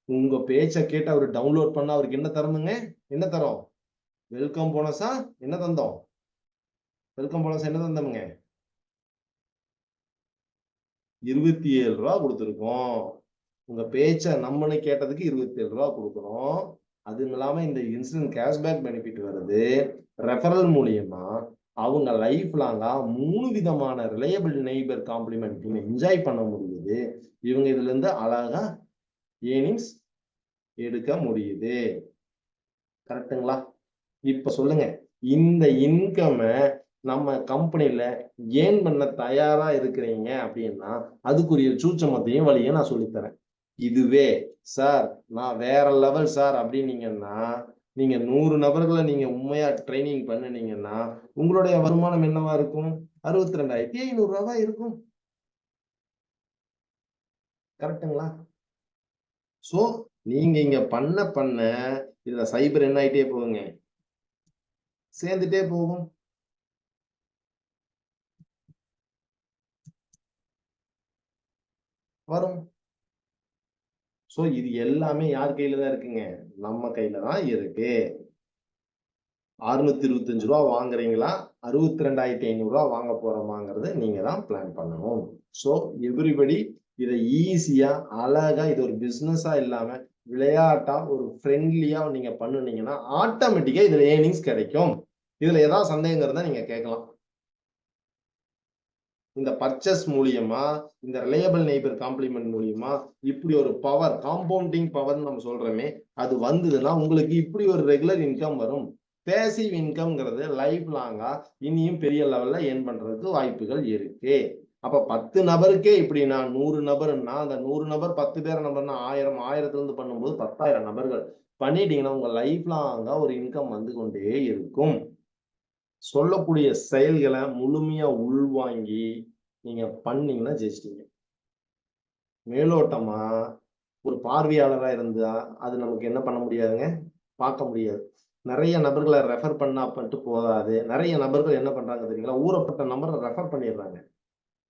உங்க பேச்ச கேட்டு அவரு டவுன்லோட் பண்ணா அவருக்கு என்ன தரணுங்க? என்ன தரோம்? வெல்கம் போனஸா என்ன தந்தோம்? வெல்கம் போனஸ் என்ன தந்தோம்ங்க? ரூ. 27 குடுத்துருக்கோம். உங்க பேச்ச நம்பன்னு கேட்டதுக்கு ரூ. 27 குடுக்குறோம். அதுவும் இல்லாம இந்த இன்சிடென்ட் கேஷ்பேக் பெனிஃபிட் வருது. ரெஃபரல் மூலியமா அவங்க லைஃப் லாங்கா 3 விதமான ரிலையபிள் நெய்பர் காம்ப்ளிமெண்ட் என்ஜாய் பண்ண முடியுது. இவங்க இதுல இருந்து அழகா ஏர்னிங்ஸ் எடுக்க முடியுது. கரெக்ட்டுங்களா? இப்ப சொல்லுங்க. இந்த இன்கம நம்ம கம்பெனில ஏர்ன் பண்ண தயாரா இருக்கிறீங்க அப்படின்னா, அதுக்குரிய சூட்சமத்தையும் வழியும் நான் சொல்லித் தரேன். இதுவே சார் நான் வேற லெவல் சார் அப்படின்னீங்கன்னா, நீங்க 100 நபர்கள நீங்க உண்மையா ட்ரெய்னிங் பண்ணுனீங்கன்னா, உங்களுடைய வருமானம் என்னவா இருக்கும்? ரூ. 62,500 இருக்கும். கரெக்ட்டுங்களா? சோ, நீங்க இங்க பண்ண இதுல சைபர் என்ன ஆயிட்டே போகுங்க? சேர்ந்துட்டே போகும். வரும். சோ, இது எல்லாமே யார் கையில தான் இருக்குங்க? நம்ம கையில தான் இருக்கு. ரூ. 625 வாங்குறீங்களா? ரூ. 62,500 வாங்க போறோமாங்கிறத நீங்க தான் பிளான் பண்ணணும். சோ, எவ்ரிபடி இத ஈஸியா, அழகா இது ஒரு பிசினஸா இல்லாம, விளையாட்டா, ஒரு ஃப்ரெண்ட்லியா நீங்க பண்ணுனீங்கன்னா, ஆட்டோமேட்டிக்கா இதுல ஏர்னிங்ஸ் கிடைக்கும். இதுல ஏதாவது சந்தேகம் இருந்தா நீங்க கேட்கலாம். இந்த பர்ச்சேஸ் மூலியமா, இந்த ரிலையபிள் நெய்பர் காம்ப்ளிமெண்ட் மூலியமா, இப்படி ஒரு பவர், காம்பவுண்டிங் பவர்ன்னு நம்ம சொல்றோமே, அது வந்ததுன்னா உங்களுக்கு இப்படி ஒரு ரெகுலர் இன்கம் வரும். பேசிவ் இன்கம்ங்கிறது லைஃப் லாங்கா இனியும் பெரிய லெவல்ல ஏர்ன் பண்றதுக்கு வாய்ப்புகள் இருக்கு. அப்ப 10 நபருக்கே இப்படின்னா 100 நபர்ன்னா, அந்த 100 நபர் 10 பேர் நபர்னா 1000, 1000த்துல இருந்து பண்ணும்போது 10,000 நபர்கள் பண்ணிட்டீங்கன்னா, உங்க லைஃப் லாங்கா ஒரு இன்கம் வந்து கொண்டே இருக்கும். சொல்லக்கூடிய செயல்கள முழுமையா உள்வாங்கி நீங்க பண்ணீங்கன்னா ஜெயிச்சிட்டீங்க. மேலோட்டமா ஒரு பார்வையாளரா இருந்தா, அது நமக்கு என்ன பண்ண முடியாதுங்க? பார்க்க முடியாது. நெறைய நபர்கள ரெஃபர் பண்ணா மட்டும் போதாது. நெறைய நபர்கள் என்ன பண்றாங்க தெரியுங்களா? ஊறப்பட்ட நபர ரெஃபர் பண்ணிடுறாங்க.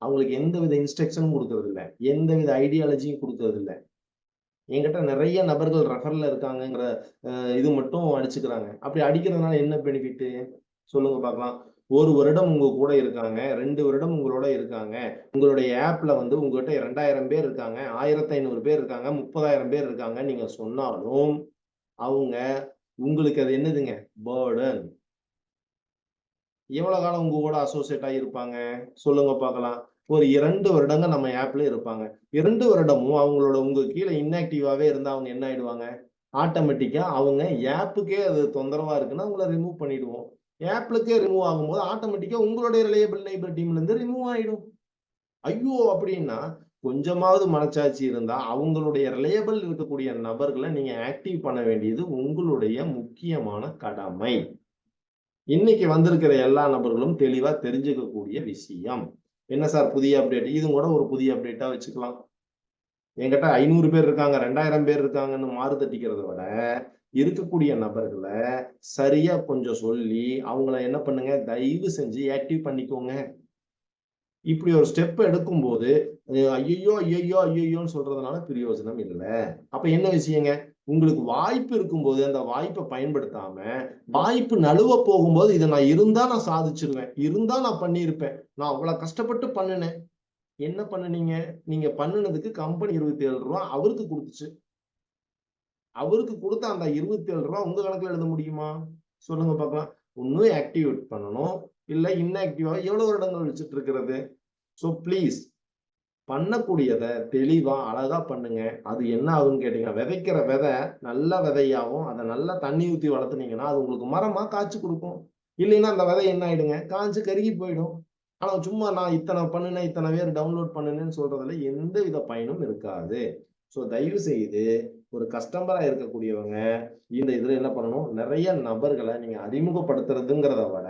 அவங்களுக்கு எந்தவித இன்ஸ்ட்ரக்ஷனும் குடுக்குறதில்ல. எந்தவித ஐடியாலஜியும் குடுக்குறதில்ல. என்கிட்ட நெறைய நபர்கள் ரெஃபர்ல இருக்காங்கங்கிற இது மட்டும் அடிச்சுக்கிறாங்க. அப்படி அடிக்கிறதுனால என்ன பெனிஃபிட்? சொல்லுங்க பார்க்கலாம். 1 வருடம் உங்க கூட இருக்காங்க. 2 வருடம் உங்களோட இருக்காங்க. உங்களுடைய ஆப்ல வந்து உங்ககிட்ட 2000 பேர் இருக்காங்க. 1500 பேர் இருக்காங்க. 30,000 பேர் இருக்காங்கன்னு நீங்க சொன்னாலும், அவங்க உங்களுக்கு அது என்னதுங்க? பர்டன். எவ்வளவு காலம் உங்க கூட அசோசியேட் ஆகி இருப்பாங்க? சொல்லுங்க பார்க்கலாம். ஒரு 2 வருடங்கள் நம்ம ஆப்ல இருப்பாங்க. 2 வருடமும் அவங்களோட உங்க கீழ இன்ஆக்டிவாவே இருந்தா அவங்க என்ன ஆயிடுவாங்க? ஆட்டோமேட்டிக்கா அவங்க ஆப்புக்கே அது தொந்தரவா இருக்குன்னா, உங்கள ரிமூவ் பண்ணிடுவோம். ஆப்லுக்கே ரிமூவ் ஆகும்போது ஆட்டோமேட்டிக்கா உங்களுடைய ரிலையபிள் நெய்பர் டீம்ல இருந்து ரிமூவ் ஆயிடும். ஐயோ! அப்படின்னா, கொஞ்சமாவது மனசாட்சி இருந்தா, அவங்களுடைய ரிலையபிள் இருக்கக்கூடிய நபர்கள நீங்க ஆக்டிவ் பண்ண வேண்டியது உங்களுடைய முக்கியமான கடமை. இன்னைக்கு வந்திருக்கிற எல்லா நபர்களும் தெளிவா தெரிஞ்சுக்கக்கூடிய விஷயம். என்ன சார் புதிய அப்டேட்? இதுவும் கூட ஒரு புதிய அப்டேட்டா வச்சுக்கலாம். என்கிட்ட 500 பேர் இருக்காங்க, 2000 பேர் இருக்காங்கன்னு மாறு தட்டிக்கிறத விட, இருக்கக்கூடிய நபர்கள சரியா கொஞ்சம் சொல்லி, அவங்கள என்ன பண்ணுங்க, தயவு செஞ்சு ஆக்டிவ் பண்ணிக்கோங்க. இப்படி ஒரு ஸ்டெப் எடுக்கும்போது, ஐயையோ! ஐயையோ! ஐயையோன்னு சொல்றதுனால பிரயோஜனம் இல்ல. அப்ப என்ன விஷயங்க? உங்களுக்கு வாய்ப்பு இருக்கும்போது, அந்த வாய்ப்ப பயன்படுத்தாம, வாய்ப்பு நழுவ போகும்போது, இத நான் இருந்தா நான் சாதிச்சுருவேன். இருந்தா நான் பண்ணியிருப்பேன். நான் அவ்வளவு கஷ்டப்பட்டு பண்ணுனேன். என்ன பண்ணுனீங்க? நீங்க பண்ணுனதுக்கு கம்பெனி ரூ. 27 அவருக்கு குடுத்துச்சு. அவருக்கு குடுத்த அந்த ரூ. 27 உங்க கணக்குல எழுத முடியுமா? சொல்லுங்க பார்க்கலாம். ஒண்ணு ஆக்டிவேட் பண்ணணும். இல்ல இன்ஆக்டிவா எவ்வளவு வருடங்கள் வச்சுட்டு இருக்கிறது? சோ ப்ளீஸ் பண்ணக்கூடியத தெளிவா, அழகா பண்ணுங்க. அது என்ன ஆகும்ன்னு கேட்டீங்கன்னா, விதைக்கிற விதை நல்ல விதையாவும், அத நல்லா தண்ணி ஊத்தி வளர்த்துனீங்கன்னா, அது உங்களுக்கு மரமா காய்ச்சி குடுக்கும். இல்லைன்னா அந்த விதை என்ன ஆயிடுங்க? காஞ்சு கருகி போயிடும். ஆனா சும்மா நான் இத்தன பண்ணுனேன், இத்தன பேர் டவுன்லோட் பண்ணுனேன்னு சொல்றதுல எந்தவித பயனும் இருக்காது. சோ தயவு செய்து ஒரு கஸ்டமரா இருக்கக்கூடியவங்க, இந்த இதுல என்ன பண்ணணும்? நெறைய நபர்கள நீங்க அறிமுகப்படுத்துறதுங்கிறத விட,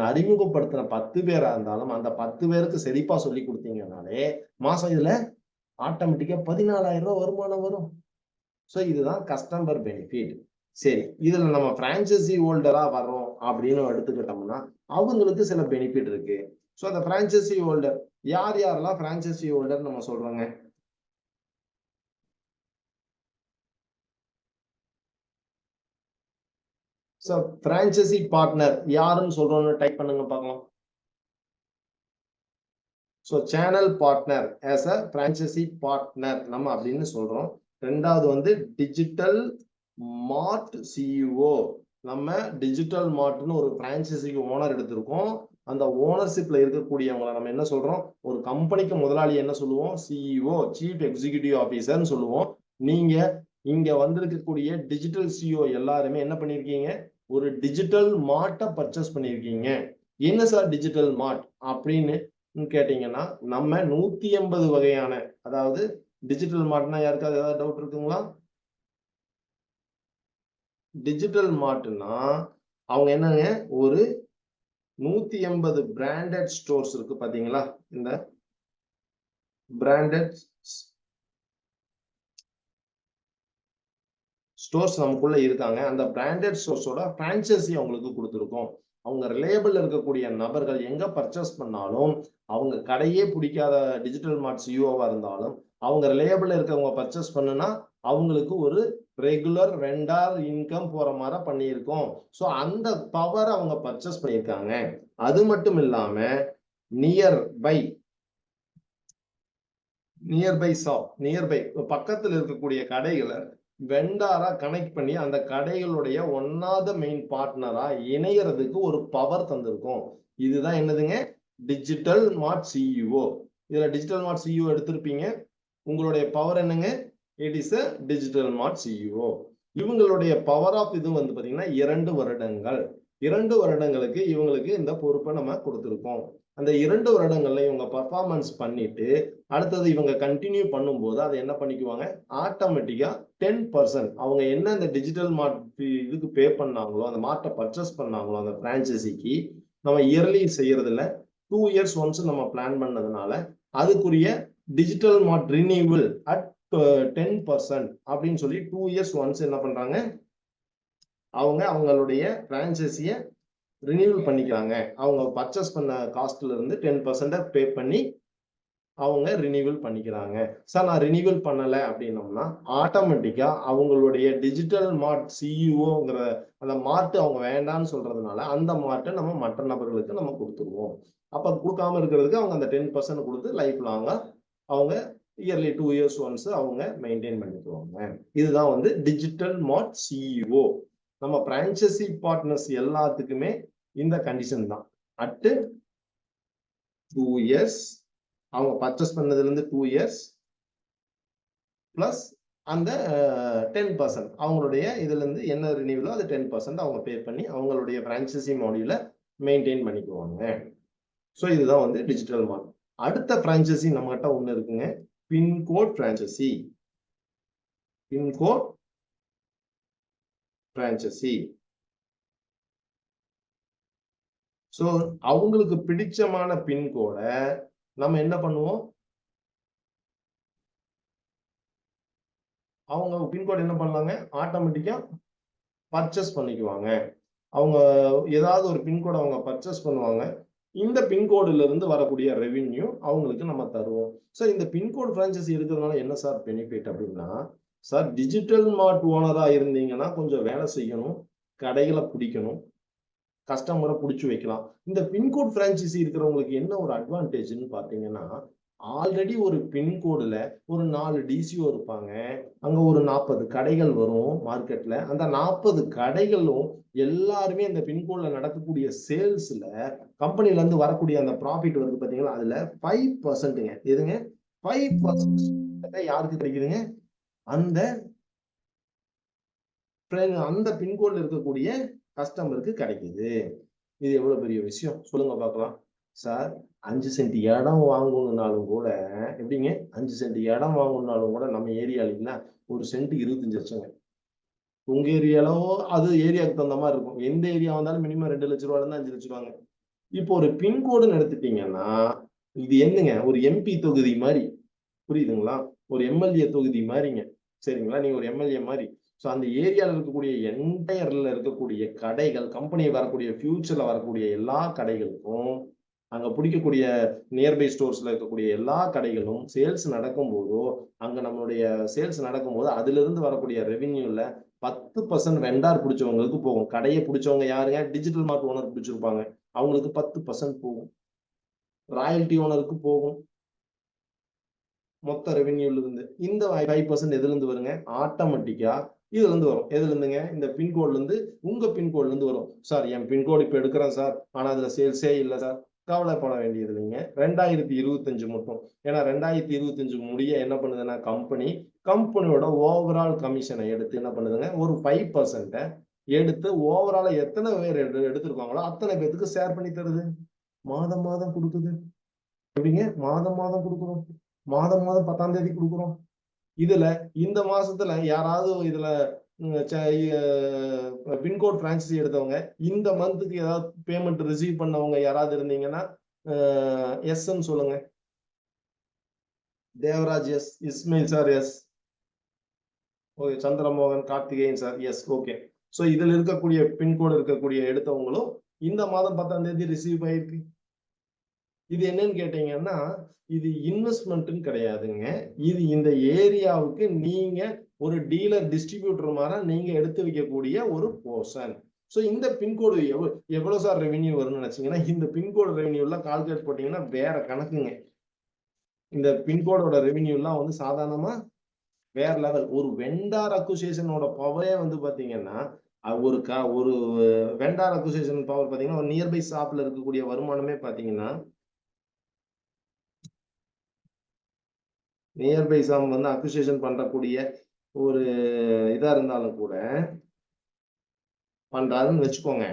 அறிமுகப்படுத்தின 10 பேரா இருந்தாலும் அந்த 10 பேருக்கு செழிப்பா சொல்லி கொடுத்தீங்கன்னாலே மாசம் இதுல ஆட்டோமேட்டிக்கா 14,000 ரூபாய் வருமானம் வரும். சோ இதுதான் கஸ்டமர் பெனிஃபிட். சரி, இதுல நம்ம பிரான்சைசி ஹோல்டரா வர்றோம் அப்படின்னு எடுத்துக்கிட்டோம்னா அவங்களுக்கு சில பெனிஃபிட் இருக்கு. சோ அந்த பிரான்சைசி ஹோல்டர் யாரெல்லாம் பிரான்சைசி ஹோல்டர் நம்ம சொல்றோங்க? சோ பிரான்சைசி பார்ட்னர் யாருன்னு சொல்றோம்னு டைப் பண்ணுங்க பார்க்கலாம். So channel partner as a franchisee partner நம்ம அப்படின்னு சொல்றோம். ரெண்டாவது வந்து டிஜிட்டல் மார்ட் சிஇஓ. நம்ம டிஜிட்டல் மார்ட்னு ஒரு பிரான்சைசிக்கு ஓனர் எடுத்திருக்கோம். அந்த ஓனர்ஷிப்ல இருக்கக்கூடியவங்களை நம்ம என்ன சொல்றோம்? ஒரு கம்பெனிக்கு முதலாளி என்ன சொல்லுவோம்? சிஇஓ, சீஃப் எக்ஸிகியூட்டிவ் ஆபீசர்னு சொல்லுவோம். நீங்க இங்க வந்திருக்கக்கூடிய டிஜிட்டல் சிஇஓ எல்லாருமே என்ன பண்ணிருக்கீங்க? ஒரு டிஜிட்டல் மார்ட்டை பர்ச்சேஸ் பண்ணிருக்கீங்க. என்ன சார் டிஜிட்டல் மார்ட் அப்படின்னு கேட்டீங்கன்னா நம்ம 180 வகையான, அதாவது டிஜிட்டல் மார்ட்னா யாருக்காவது ஏதாவது டவுட் இருக்குங்களா? டிஜிட்டல் மார்ட்னா அவங்க என்னங்க, ஒரு 180 பிராண்டட் ஸ்டோர்ஸ் இருக்கு பாத்தீங்களா? இந்த பிராண்டட் ஸ்டோர்ஸ் நமக்குள்ள இருக்காங்க. அந்த பிராண்டட் ஸ்டோர்ஸோட பிரான்சைசி அவங்களுக்கு கொடுத்துருக்கோம். அவங்க ரிலேபிள் இருக்கக்கூடிய நபர்கள் எங்க பர்ச்சேஸ் பண்ணாலும், அவங்க கடையே பிடிக்காத டிஜிட்டல் மார்ட் சிஇஓவா இருந்தாலும் அவங்க ரிலேபிள் இருக்கவங்க பர்ச்சேஸ் பண்ணுனா அவங்களுக்கு ஒரு ரெகுலர் வெண்டார் இன்கம் போற மாதிரி பண்ணியிருக்கோம். சோ அந்த பவர் அவங்க பர்ச்சேஸ் பண்ணியிருக்காங்க. அது மட்டும் இல்லாம நியர்பை ஷாப், நியர்பை பக்கத்துல இருக்கக்கூடிய கடைகளை வெண்டாரா கனெக்ட் பண்ணி அந்த கடைகளுடைய ஒன்னாவது மெயின் பார்ட்னரா இணையறதுக்கு ஒரு பவர் தந்திருக்கும். இதுதான் என்னதுங்க? டிஜிட்டல் மார்ட் சிஇஓ. இதுல டிஜிட்டல் மார்ட் சிஇஓ எடுத்திருப்பீங்க. உங்களுடைய பவர் என்னங்க? It is a digital mart CEO. இவங்களுடைய பவர் ஆஃப் இது வந்து பாத்தீங்கன்னா 2 வருடங்கள். 2 வருடங்களுக்கு இவங்களுக்கு இந்த பொறுப்பை நம்ம கொடுத்திருக்கோம். அந்த 2 வருடங்கள்ல இவங்க பர்ஃபார்மன்ஸ் பண்ணிட்டு அடுத்தது இவங்க கண்டினியூ பண்ணும்போது அதை என்ன பண்ணிக்குவாங்க? ஆட்டோமேட்டிக்கா 10% அவங்க என்ன இந்த டிஜிட்டல் மார்ட் இதுக்கு பே பண்ணாங்களோ, அந்த மார்ட்டை பர்ச்சேஸ் பண்ணாங்களோ அந்த பிரான்சைசிக்கு, நம்ம இயர்லி செய்யறது இல்ல, 2 இயர்ஸ் ஒன்ஸ் நம்ம பிளான் பண்ணதுனால அதுக்குரிய டிஜிட்டல் மார்ட் ரினியூவல் அட் 10% அப்படின்னு சொல்லி 2 இயர்ஸ் ஒன்ஸ் என்ன பண்றாங்க? அவங்க அவங்களுடைய பிரான்சைசியை ரினியூவல் பண்ணிக்கிறாங்க. அவங்க பர்ச்சேஸ் பண்ண காஸ்ட்ல இருந்து 10% பே பண்ணி அவங்க ரினியூவல் பண்ணிக்கிறாங்க. சார் நான் ரினியூவல் பண்ணல அப்படின்னோம்னா ஆட்டோமேட்டிக்கா அவங்களுடைய டிஜிட்டல் மார்ட் சிஇஓங்கிற அந்த மார்ட் அவங்க வேண்டாம்னு சொல்றதுனால அந்த மார்ட்டை நம்ம மற்ற நபர்களுக்கு நம்ம கொடுத்துருவோம். அப்ப கொடுக்காம இருக்கிறதுக்கு அவங்க அந்த 10% கொடுத்து லைஃப் லாங்கா அவங்க இயர்லி 2 இயர்ஸ் ஒன்ஸ் அவங்க மெயின்டைன் பண்ணிக்குவாங்க. இதுதான் வந்து டிஜிட்டல் மார்ட் சிஇஓ. நம்ம பிரான்சைசி பார்ட்னர்ஸ் எல்லாத்துக்குமே இந்த கண்டிஷன் தான். அட் 2 இயர்ஸ் அவங்க பர்ச்சேஸ் பண்ணதுல இருந்து 2 இயர்ஸ் பிளஸ் அந்த 10% அவங்களுடைய இதுல இருந்து என்ன ரினியூவலோ அது 10% அவங்க பே பண்ணி அவங்களுடைய பிரான்சைசி மாடியூல மெயின்டைன் பண்ணிக்குவாங்க. ஸோ இதுதான் வந்து டிஜிட்டல் மார்ட். அடுத்த பிரான்சைசி நம்ம கிட்ட ஒண்ணு இருக்குங்க, pincode franchisee. Pincode franchisee. So அவங்களுக்கு பிடிச்சமான பின்கோடை நம்ம என்ன பண்ணுவோம்? அவங்க பின்கோட் என்ன பண்ணலாங்க? ஆட்டோமேட்டிக்கா பர்ச்சேஸ் பண்ணிக்குவாங்க. அவங்க ஏதாவது ஒரு பின்கோட் அவங்க பர்ச்சேஸ் பண்ணுவாங்க. இந்த பின்கோடுல இருந்து வரக்கூடிய ரெவென்யூ அவங்களுக்கு நம்ம தருவோம். சார் இந்த பின்கோட் பிரான்சைசி இருக்கிறதுனால என்ன சார் பெனிஃபிட் அப்படின்னா, சார் டிஜிட்டல் மார்ட் ஓனரா இருந்தீங்கன்னா கொஞ்சம் வேலை செய்யணும், கடைகளை பிடிக்கணும், கஸ்டமரை பிடிச்சி வைக்கலாம். இந்த பின்கோட் பிரான்சைசி இருக்கிறவங்களுக்கு என்ன ஒரு அட்வான்டேஜ்னு பாத்தீங்கன்னா, ஆல்ரெடி ஒரு பின்கோடுல ஒரு 4 டிசிஓ இருப்பாங்க. அங்க ஒரு 40 கடைகள் வரும் மார்க்கெட்ல. அந்த 40 கடைகளும் எல்லாருமே அந்த பின்கோட்ல நடக்கக்கூடிய சேல்ஸ்ல கம்பெனில இருந்து வரக்கூடிய அந்த ப்ராஃபிட் வருது பாத்தீங்களா, அதுல 5%ங்க. எதுங்க? 5% யாருக்கு கிடைக்குதுங்க? அந்த அந்த பின்கோட்ல இருக்கக்கூடிய கஸ்டமருக்கு கிடைக்குது. இது எவ்வளவு பெரிய விஷயம் சொல்லுங்க பார்க்கலாம். சார் 5 சென்ட் இடம் வாங்கணும்னாலும் கூட எப்படிங்க? 5 சென்ட் இடம் வாங்கணும்னாலும் கூட நம்ம ஏரியால ஒரு சென்ட் 25 லட்சங்க. உங்க ஏரியாலோ அது ஏரியாவுக்கு தகுந்த மாதிரி இருக்கும். எந்த ஏரியா வந்தாலும் மினிமம் 2 லட்ச ரூபாயில இருந்து 5 லட்ச ரூபாங்க. இப்போ ஒரு பின்கோடுன்னு எடுத்துட்டீங்கன்னா இது என்னங்க ஒரு எம்பி தொகுதி மாதிரி, புரியுதுங்களா? ஒரு எம்எல்ஏ தொகுதி மாதிரிங்க. சரிங்களா? நீங்க ஒரு எம்எல்ஏ மாதிரி. ஸோ அந்த ஏரியாவில் இருக்கக்கூடிய என்டையர்ல இருக்கக்கூடிய கடைகள், கம்பெனி வரக்கூடிய ஃபியூச்சர்ல வரக்கூடிய எல்லா கடைகளுக்கும், அங்க பிடிக்கக்கூடிய நியர்பை ஸ்டோர்ஸ்ல இருக்கக்கூடிய எல்லா கடைகளும் சேல்ஸ் நடக்கும் போதோ, அங்க நம்மளுடைய சேல்ஸ் நடக்கும்போது அதுல இருந்து வரக்கூடிய ரெவென்யூல 10% வெண்டார் பிடிச்சவங்களுக்கு போகும். கடையை பிடிச்சவங்க யாருங்க? டிஜிட்டல் மார்ட் ஓனர் பிடிச்சிருப்பாங்க. அவங்களுக்கு 10% போகும். ராயல்டி ஓனருக்கு போகும். மொத்த ரெவென்யூல இருந்து. இந்த 5% எதுல இருந்து வருங்க? ஆட்டோமேட்டிக்கா இதுல இருந்து வரும். எதுல இருந்துங்க? இந்த பின்கோட்ல இருந்து உங்க பின்கோட்ல இருந்து வரும். சார் என் பின்கோடு இப்ப எடுக்கிறேன் சார். ஆனா அதுல சேல்ஸே இல்ல சார். கவலைப்பட வேண்டியது இல்லைங்க. 2025 மட்டும். ஏன்னா 2025 முடிய என்ன பண்ணுதுன்னா கம்பெனியோட ஓவரால் கமிஷனை எடுத்து என்ன பண்ணுதுங்க? ஒரு 5% எடுத்து ஓவராலா எத்தனை பேர் எடுத்திருக்காங்களோ அத்தனை பேருக்கு ஷேர் பண்ணி தருது. மாதம் மாதம் கொடுக்குது. எப்படிங்க? மாதம் மாதம் கொடுக்குறோம். மாதம் 10ஆம் தேதி கொடுக்குறோம். இதுல இந்த மாசத்துல யாராவது இதுல பின்கோட் பிரான்சைசி எடுத்தவங்க இந்த மந்த்துக்கு ஏதாவது பேமெண்ட் ரிசீவ் பண்ணவங்க யாராவது இருந்தீங்கன்னா எஸ்ன்னு சொல்லுங்க. Devaraj yes, Ismail sir yes, okay, Chandramohan, Karthikeyan sir yes, okay. So இதுல இருக்கக்கூடிய பின்கோடு இருக்கக்கூடிய எடுத்தவங்களும் இந்த மாதம் 10ஆம் தேதி ரிசீவ் ஆயிருக்கு. இது என்னன்னு கேட்டீங்கன்னா இது இன்வெஸ்ட்மெண்ட்னு கிடையாதுங்க. இது இந்த ஏரியாவுக்கு நீங்க ஒரு டீலர் டிஸ்ட்ரிபியூட்டர் மாதிரி நீங்க எடுத்து வைக்கக்கூடிய ஒரு போர்ஷன். சோ இந்த பின்கோடு எவ்வளவு சார் ரெவென்யூ வரும்னு நினைச்சீங்கன்னா இந்த பின்கோடு ரெவென்யூ எல்லாம் கால்குலேட் போட்டீங்கன்னா வேற கணக்குங்க. இந்த பின்கோடோட ரெவென்யூ எல்லாம் வந்து சாதாரணமா வேற லெவல். ஒரு வெண்டார் அக்குசேஷனோட பவரே வந்து பாத்தீங்கன்னா ஒரு வெண்டார் அக்குசேஷன் பவர் பாத்தீங்கன்னா ஒரு நியர்பை ஷாப்ல இருக்கக்கூடிய வருமானமே பாத்தீங்கன்னா நியர்பை ஷாப் வந்து அக்குசேஷன் பண்ணக்கூடிய ஒரு இதா இருந்தாலும் கூட பண்றாருன்னு வச்சுக்கோங்க.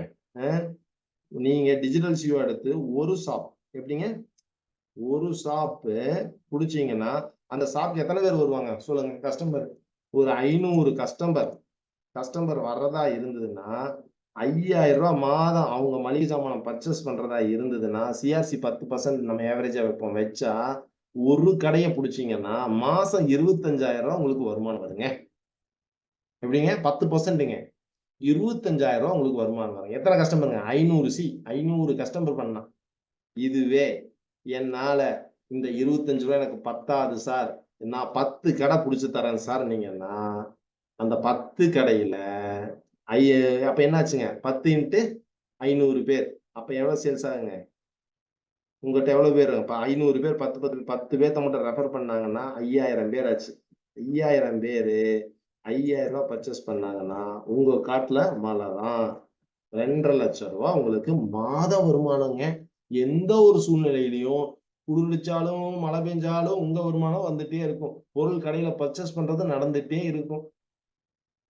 நீங்க டிஜிட்டல் சிஓ எடுத்து ஒரு ஷாப் எப்படிங்க ஒரு ஷாப் புடிச்சீங்கன்னா அந்த ஷாப்க்கு எத்தனை பேர் வருவாங்க சொல்லுங்க? கஸ்டமர் ஒரு 500 கஸ்டமர் வர்றதா இருந்ததுன்னா 5000 ரூபாய் மாதம் அவங்க மளிகை சாமான் பர்ச்சேஸ் பண்றதா இருந்ததுன்னா சிஆர்சி 10% நம்ம ஏவரேஜா வைப்போம். வச்சா ஒரு கடையை பிடிச்சீங்கன்னா மாசம் 25,000 ரூபாய் உங்களுக்கு வருமானம் வருங்க. எப்படிங்க? 10%ங்க 25,000 ரூபாய் உங்களுக்கு வருமானம் வரும். எத்தனை கஸ்டமருங்க? 500 கஸ்டமர் பண்ணா. இதுவே என்னால இந்த 25 ரூபாய் எனக்கு பத்தாது சார், நான் 10 கடை புடிச்சு தரேன் சார் நீங்கன்னா அந்த 10 கடையில அப்ப என்னாச்சுங்க? 10 இன்ட்டு 500 பேர். அப்ப எவ்வளவு சேல்ஸ் ஆகுங்க? உங்ககிட்ட எவ்வளவு பேர்? 500 பேர் 10 பேர்த்த மட்டும் ரெஃபர் பண்ணாங்கன்னா 5000 பேர் ஆச்சு. 5000 பேரு 5000 ரூபாய் பர்ச்சேஸ் பண்ணாங்கன்னா உங்க காட்டுல மழை தான். 2,50,000 ரூபாய் உங்களுக்கு மாத வருமானங்க. எந்த ஒரு சூழ்நிலையிலையும் குளிர்ச்சாலும் மழை பெஞ்சாலும் உங்க வருமானம் வந்துட்டே இருக்கும். பொருள் கடையில பர்ச்சேஸ் பண்றது நடந்துட்டே இருக்கும்.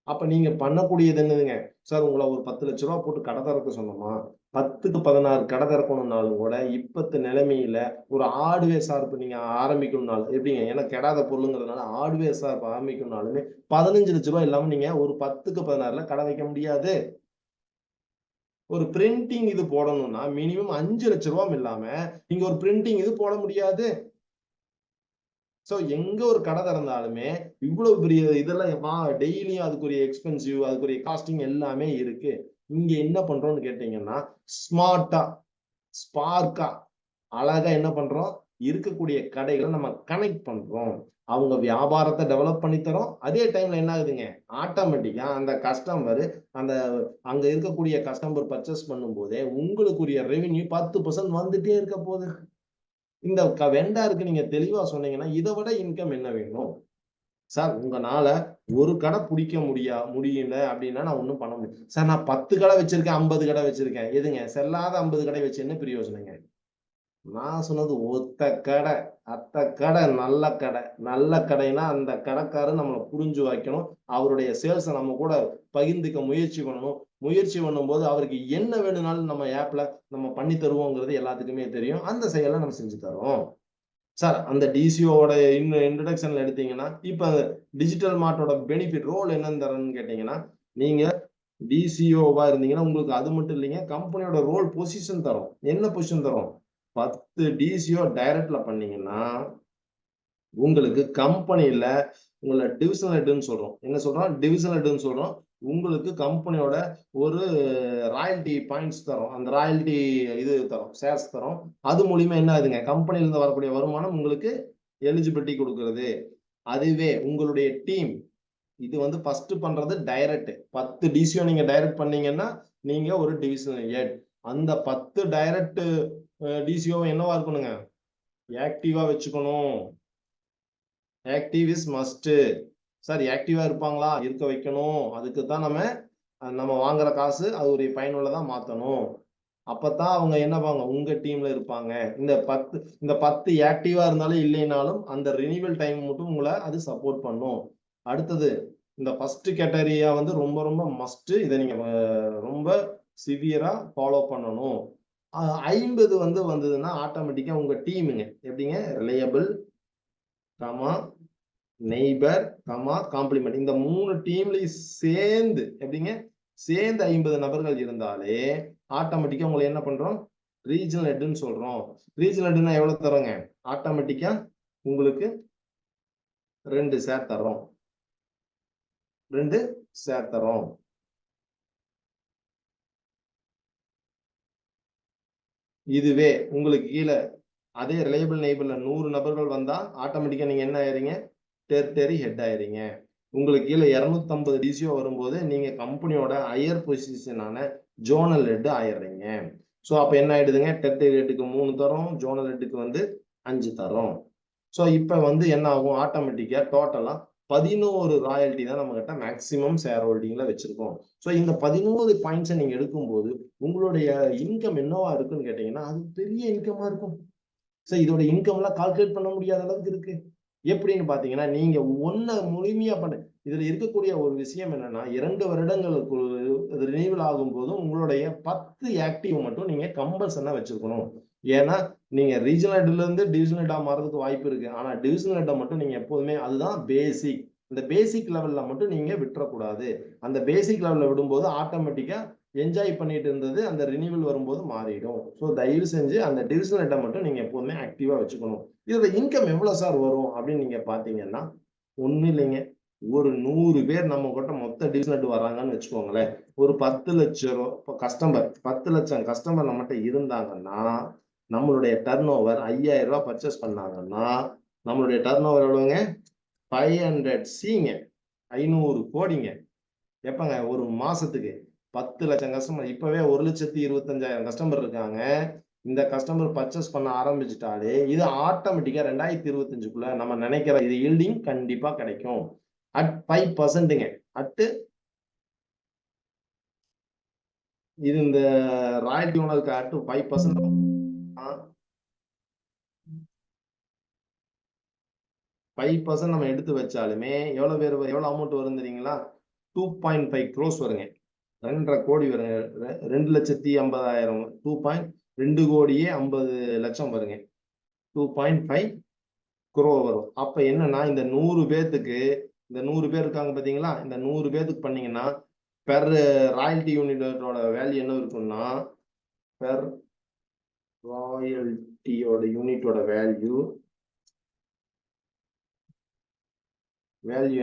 அப்ப நீங்க பண்ணக்கூடியது என்னதுங்க? சார் உங்களை ஒரு 10 லட்ச ரூபாய் போட்டு கடை திறக்க சொன்னோமா? 10க்கு 16 கடை திறக்கணும்னாலும் கூட இப்பத்த நிலைமையில ஒரு ஹார்ட்வேர் ஷாப் நீங்க ஆரம்பிக்கணும்னாலும் எப்படிங்க? ஏன்னா கெடாத பொருளுங்கிறதுனால ஹார்ட்வேர் ஷாப் ஆரம்பிக்கணும்னாலுமே 15 லட்ச ரூபாய் இல்லாம நீங்க ஒரு 10க்கு 16ல கடை வைக்க முடியாது. ஒரு பிரிண்டிங் இது போடணும்னா மினிமம் 5 லட்ச ரூபாய் இல்லாம நீங்க ஒரு பிரிண்டிங் இது போட முடியாது. சோ எங்க ஒரு கடை திறந்தாலுமே இவ்வளவு பெரிய இதெல்லாம் டெய்லியும் அதுக்குரிய எக்ஸ்பென்சிவ், அதுக்குரிய காஸ்டிங் எல்லாமே இருக்கு. இங்க என்ன பண்றோம்னு கேட்டீங்கன்னா ஸ்மார்ட்டா, ஸ்பார்க்கா, அழகா என்ன பண்றோம்? இருக்கக்கூடிய கடைகளை நம்ம கனெக்ட் பண்றோம். அவங்க வியாபாரத்தை டெவலப் பண்ணி தரோம். அதே டைம்ல என்ன ஆகுதுங்க? ஆட்டோமேட்டிக்கா அந்த கஸ்டமர் அந்த அங்க இருக்கக்கூடிய கஸ்டமர் பர்ச்சேஸ் பண்ணும் போதே உங்களுக்குரிய ரெவென்யூ 10% வந்துட்டே இருக்க போகுது. இந்த வெண்டாருக்கு நீங்க தெளிவா சொன்னீங்கன்னா இதை விட இன்கம் என்ன வேணும்? சார் உங்கனால ஒரு கடை பிடிக்க முடியல அப்படின்னா நான் ஒண்ணும் பண்ண முடியும் சார். நான் 10 கடை வச்சிருக்கேன், 50 கடை வச்சிருக்கேன். எதுங்க? செல்லாத 50 கடை வச்சு என்ன பிரயோஜனங்க? நான் சொன்னது ஒத்த கடை, அத்த கடை, நல்ல கடைனா அந்த கடைக்காரர் நம்மளை புரிஞ்சு வைக்கணும். அவருடைய சேல்ஸை நம்ம கூட பகிர்ந்துக்க முயற்சி பண்ணணும். முயற்சி பண்ணும்போது அவருக்கு என்ன வேணும்னாலும் நம்ம ஆப்ல நம்ம பண்ணி தருவோங்கிறது எல்லாத்துக்குமே தெரியும். அந்த செயலை நம்ம செஞ்சு தரோம். சார் அந்த டிசிஓட இன்ட்ரடக்ஷன்ல எடுத்தீங்கன்னா இப்ப டிஜிட்டல் மார்ட்டோட பெனிஃபிட் ரோல் என்னன்னு தரேன்னு கேட்டீங்கன்னா நீங்க டிசிஓவா இருந்தீங்கன்னா உங்களுக்கு அது மட்டும் இல்லைங்க, கம்பெனியோட ரோல் பொசிஷன் தரும். என்ன பொசிஷன் தரும்? 10 டிசிஓ டைரக்ட்ல பண்ணீங்கன்னா உங்களுக்கு கம்பெனில உங்களை டிவிஷனல் ஹெட்னு சொல்றோம். என்ன சொல்றோம்? டிவிஷனல் ஹெட்னு சொல்றோம். உங்களுக்கு கம்பெனியோட ஒரு ராயல்டி பாயிண்ட்ஸ் தரும். அந்த ராயல்டி இது தரும், ஷேர்ஸ் தரும். அது மூலியமா என்ன ஆகுதுங்க, கம்பெனில இருந்து வரக்கூடிய வருமானம் உங்களுக்கு எலிஜிபிலிட்டி கொடுக்கிறது. அதுவே உங்களுடைய டீம் இது வந்து ஃபர்ஸ்ட் பண்றது டைரக்ட். 10 டிசிஓ நீங்க டைரக்ட் பண்ணீங்கன்னா நீங்க ஒரு டிவிஷனல் ஹெட். அந்த 10 டைரக்ட் டிசிஓ என்னவா இருக்கணுங்க? ஆக்டிவா வச்சுக்கணும். Active is must. சார் ஆக்டிவா இருப்பாங்களா? இருக்க வைக்கணும். அதுக்கு தான் நம்ம வாங்குற காசு அது ஒரு பயனுள்ளதா மாத்தணும். அப்பதான் அவங்க என்ன உங்க டீம்ல இருப்பாங்க. இந்த 10 ஆக்டிவா இருந்தாலும் இல்லைனாலும் அந்த ரினிவல் டைம் மட்டும் உங்களை அது சப்போர்ட் பண்ணும். அடுத்தது இந்த ஃபர்ஸ்ட் கேட்டகரியா வந்து ரொம்ப ரொம்ப மஸ்ட். இதை நீங்க ரொம்ப சிவியரா ஃபாலோ பண்ணணும். 50 வந்து வந்ததுன்னா ஆட்டோமேட்டிக்கா உங்க டீமுங்க எப்படிங்க, reliable comma neighbour comma complement, இந்த 3 டீம்லயும் சேர்ந்து எப்படிங்க, சேர்ந்து 50 நபர்கள் இருந்தாலே ஆட்டோமேட்டிக்கா உங்களை என்ன பண்றோம், ரீஜனல் ஹெட்னு சொல்றோம். ரீஜனல் ஹெட்னா எவ்வளவு தரோங்க? ஆட்டோமேட்டிக்கா உங்களுக்கு 2 ஷேர் தரோம். 2 ஷேர் தரோம். இதுவே உங்களுக்கு கீழே அதே ரிலையபிள் நெய்பர்ல 100 நபர்கள் வந்தா ஆட்டோமேட்டிக்கா நீங்க என்ன ஆயிரீங்க, டெரிட்டரி ஹெட் ஆயிரீங்க. உங்களுக்கு கீழே 250 டிசிஓ வரும்போது நீங்க கம்பெனியோட ஹையர் பொசிஷனான ஜோனல் ஹெட் ஆயிடுறீங்க. ஸோ அப்ப என்ன ஆயிடுதுங்க, டெரிட்டரி ஹெட்டுக்கு 3 தரோம், ஜோனல் ஹெட்டுக்கு வந்து 5 தரோம். ஸோ இப்ப வந்து என்ன ஆகும், ஆட்டோமேட்டிக்கா டோட்டலா 11 ராயல்டி தான் நம்ம கிட்ட மேக்சிமம் ஷேர் ஹோல்டிங்ல வச்சிருக்கோம். ஸோ இந்த 11 பாயிண்ட்ஸை நீங்க எடுக்கும்போது உங்களுடைய இன்கம் என்னவா இருக்குன்னு கேட்டீங்கன்னா அது பெரிய இன்கமா இருக்கும். ஸோ இதோட இன்கம் எல்லாம் கால்குலேட் பண்ண முடியாத அளவுக்கு இருக்கு. எப்படின்னு பாத்தீங்கன்னா நீங்க முழுமையா பண்ண இதுல இருக்கக்கூடிய ஒரு விஷயம் என்னன்னா 2 வருடங்களுக்கு ரினிவல் ஆகும் போதும் உங்களுடைய 10 ஆக்டிவ் மட்டும் நீங்க கம்பல்சனா வச்சிருக்கணும். ஏன்னா நீங்க ரீஜனல் ஹெட்ல இருந்து டிவிஷனல் ஹெட்டா மாறதுக்கு வாய்ப்பு இருக்கு. ஆனா டிவிஷனல் ஹெட்டை மட்டும் நீங்க எப்போதுமே அதுதான் பேசிக். இந்த பேசிக் லெவல்ல மட்டும் நீங்க விட்டுறக்கூடாது. அந்த பேசிக் லெவல்ல விடும்போது ஆட்டோமேட்டிக்கா என்ஜாய் பண்ணிட்டு இருந்தது அந்த ரினிவல் வரும்போது மாறிடும். ஸோ தயவு செஞ்சு அந்த டிவிஷனல் ஹெட்டை மட்டும் நீங்க எப்போதுமே ஆக்டிவா வச்சுக்கணும். இதோட இன்கம் எவ்வளவு சார் வரும் அப்படின்னு நீங்க பாத்தீங்கன்னா ஒண்ணும் இல்லைங்க. ஒரு 100 பேர் நம்ம கிட்ட மொத்த டிவிஷனல் வர்றாங்கன்னு வச்சுக்கோங்களேன். ஒரு 10 லட்சம் கஸ்டமர் 10 லட்சம் கஸ்டமர் நம்மகிட்ட இருந்தாங்கன்னா நம்மளுடைய டர்ன் ஓவர் 5000 ரூபாய் பர்ச்சேஸ் பண்ணாங்கன்னா நம்மளுடைய டர்ன் ஓவர் எவ்வளவுங்க, 500 சிங்க, 500 கோடிங்க. எப்பங்க, ஒரு மாசத்துக்கு 10 லட்சம் கஸ்டமர். இப்பவே 1,25,000 கஸ்டமர் இருக்காங்க. இந்த கஸ்டமர் பர்ச்சேஸ் பண்ண ஆரம்பிச்சுட்டாலே இது ஆட்டோமேட்டிக்கா 2025க்குள்ள நம்ம நினைக்கிற இது ஈல்டிங் கண்டிப்பா கிடைக்கும். அட் 5%ங்க. இது இந்த ராயல்டி ஓனருக்கு அட் 5% 5% நம்ம எடுத்து வச்சாலுமே எவ்வளவு அமௌண்ட் வரும் தெரியுங்களா? 2.5 crores வருங்க. 2.5 கோடி வருங்க. 2,50,000 2 கோடியே 50 லட்சம் வருங்க. 2.5 crore வரும். அப்ப என்னன்னா இந்த 100 பேத்துக்கு இந்த 100 பேர் இருக்காங்க பாத்தீங்களா, இந்த 100 பேத்துக்கு பண்ணீங்கன்னா பெர் ராயல்டி யூனிட்டோட வேல்யூ என்ன இருக்கும்னா, பெர் ராயல்டியோட யூனிட்டோட வேல்யூ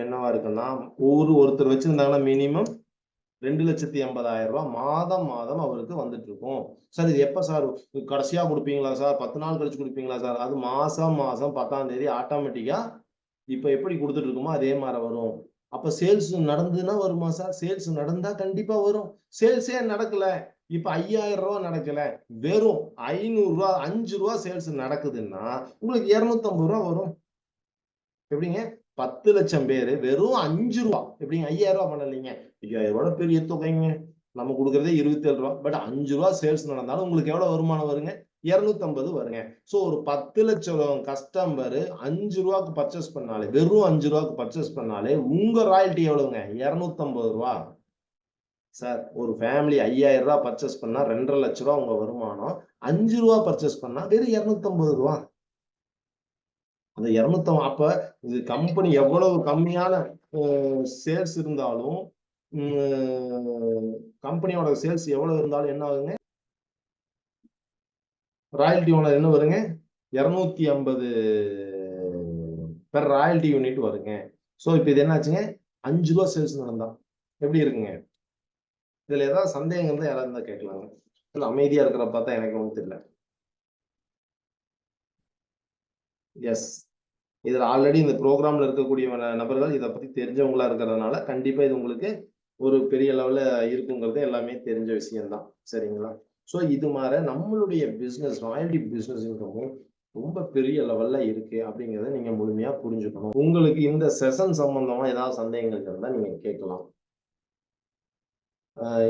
என்னவா இருக்குன்னா, ஒருத்தர் வச்சிருந்தாங்கன்னா மினிமம் 2,80,000 ரூபாய் மாதம் மாதம் அவருக்கு வந்துட்டு இருக்கும். சார் இது எப்ப சார் கடைசியா கொடுப்பீங்களா சார், 10 நாள் கழிச்சு கொடுப்பீங்களா சார்? அது மாசம் 10ஆம் தேதி ஆட்டோமேட்டிக்கா இப்ப எப்படி கொடுத்துட்டு இருக்குமோ அதே மாதிரி வரும். அப்ப சேல்ஸ் நடந்துன்னா வருமா சார்? சேல்ஸ் நடந்தா கண்டிப்பா வரும். சேல்ஸே நடக்கல, இப்ப 5,000 ரூபாய் நடக்கல, வெறும் 500 ரூபாய் 5 ரூபாய் சேல்ஸ் நடக்குதுன்னா உங்களுக்கு 250 ரூபாய் வரும். எப்படிங்க, 10 லட்சம் பேரு வெறும் 5 ரூபாய், எப்படிங்க 5,000 ரூபாய் பண்ணலீங்க? 5,000 ரூபாய் பெரிய தொகைங்க. நம்ம கொடுக்கறதே 27 ரூபாய். பட் 5 ரூபாய் சேல்ஸ் நடந்தாலும் உங்களுக்கு எவ்வளவு வருமானம் வருங்க? 250 வருங்க. சோ ஒரு 10 லட்சம் கஸ்டமர் 5 ரூபாய்க்கு பர்ச்சேஸ் பண்ணாலே, வெறும் 5 ரூபாய்க்கு பர்ச்சேஸ் பண்ணாலே உங்க ராயல்டி எவ்வளவுங்க? 250 ரூபாய். சார் ஒரு ஃபேமிலி 5,000 ரூபாய் பர்ச்சேஸ் பண்ணா 2.5 லட்சம் ரூபாய் உங்க வருமானம். 5 ரூபாய் பர்ச்சேஸ் பண்ணா வெறும் 250 ரூபாய். அந்த 200 அப்ப இது கம்பெனி எவ்வளவு கம்மியான சேல்ஸ் இருந்தாலும் கம்பெனியோட சேல்ஸ் எவ்வளவு இருந்தாலும் என்ன ஆகுங்க, ராயல்டி ஓனர் என்ன வருங்க, 250 பெர் ராயல்டி யூனிட் வருங்க. ஸோ இப்போ இது என்னாச்சுங்க, 5 ரூபா சேல்ஸ் நடந்தா எப்படி இருக்குங்க? இதுல ஏதாவது சந்தேகம் இருந்தா யாராவது இருந்தா கேட்கலாங்க. இல்ல அமைதியா இருக்கிற பார்த்தா எனக்கு ஒன்றும் தெரியல. எஸ், இதுல ஆல்ரெடி இந்த ப்ரோக்ராம்ல இருக்கக்கூடிய நபர்கள் இதை பத்தி தெரிஞ்சவங்களா இருக்கிறதுனால கண்டிப்பா இது உங்களுக்கு ஒரு பெரிய லெவல்ல இருக்குங்கிறது எல்லாமே தெரிஞ்ச விஷயம்தான். சரிங்களா? ஸோ இது மாதிரி நம்மளுடைய பிசினஸ், ராயல்டி பிசினஸ் இன்கமும் ரொம்ப பெரிய லெவல்ல இருக்கு அப்படிங்கிறத நீங்க முழுமையா புரிஞ்சுக்கணும். உங்களுக்கு இந்த செஷன் சம்பந்தமா ஏதாவது சந்தேகங்கள் இருந்தா நீங்க கேட்கலாம்.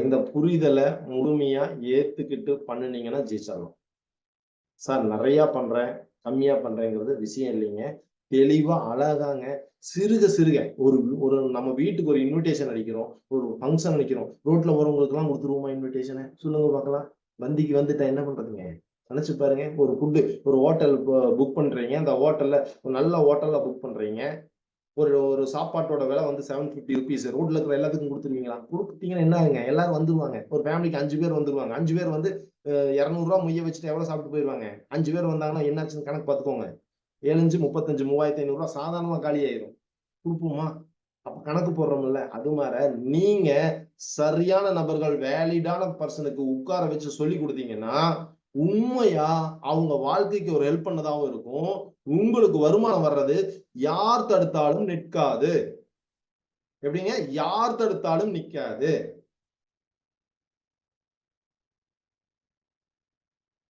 இந்த புரிதலை முழுமையா ஏத்துக்கிட்டு பண்ணுனீங்கன்னா ஜெயிச்சிடலாம். சார் நிறைய பண்றேன், கம்மியா பண்றேங்கிறது விஷயம் இல்லைங்க. தெளிவா அழகாங்க சிறுக சிறுக ஒரு ஒரு நம்ம வீட்டுக்கு ஒரு இன்விடேஷன் அடிக்கிறோம், ஒரு ஃபங்க்ஷன் அடிக்கிறோம், ரோட்ல போறவங்களுக்கு எல்லாம் கொடுத்துருவோமா இன்விடேஷனை? சொல்லுங்க பார்க்கலாம். வந்திக்கு வந்துட்டா என்ன பண்றதுங்க? நினைச்சு பாருங்க. ஒரு ஃபுட்டு, ஒரு ஹோட்டல் புக் பண்றீங்க, அந்த ஹோட்டல்ல ஒரு நல்ல ஹோட்டல்ல புக் பண்றீங்க, ஒரு ஒரு சாப்பாட்டோட விலை வந்து 750 ருபீஸ். ரோட்ல இருக்கிற எல்லாத்துக்கும் கொடுத்துருவீங்களா? கொடுத்தீங்கன்னா என்ன ஆகுங்க, எல்லாரும் வந்துருவாங்க. ஒரு ஃபேமிலிக்கு 5 பேர் வந்துருவாங்க. 5 பேர் வந்து 200 மொய்ய வச்சுட்டு எவ்வளவு சாப்பிட்டு போயிருவாங்க? 5 பேர் வந்தாங்கன்னா என்னாச்சுன்னு கணக்கு பார்த்துக்கோங்க. 7 35 3500 சாதாரணமா காலி ஆயிரும். கொடுப்போமா? அப்ப கணக்கு போடுறோம்ல. அது மாதிரி நீங்க சரியான நபர்கள், வேலிடான பர்சனுக்கு உட்கார வச்சு சொல்லி கொடுத்தீங்கன்னா உண்மையா அவங்க வாழ்க்கைக்கு ஒரு ஹெல்ப் பண்ணதாகவும் இருக்கும். உங்களுக்கு வருமானம் வர்றது யார் தடுத்தாலும் நிற்காது. எப்படிங்க? யார் தடுத்தாலும் நிக்காது.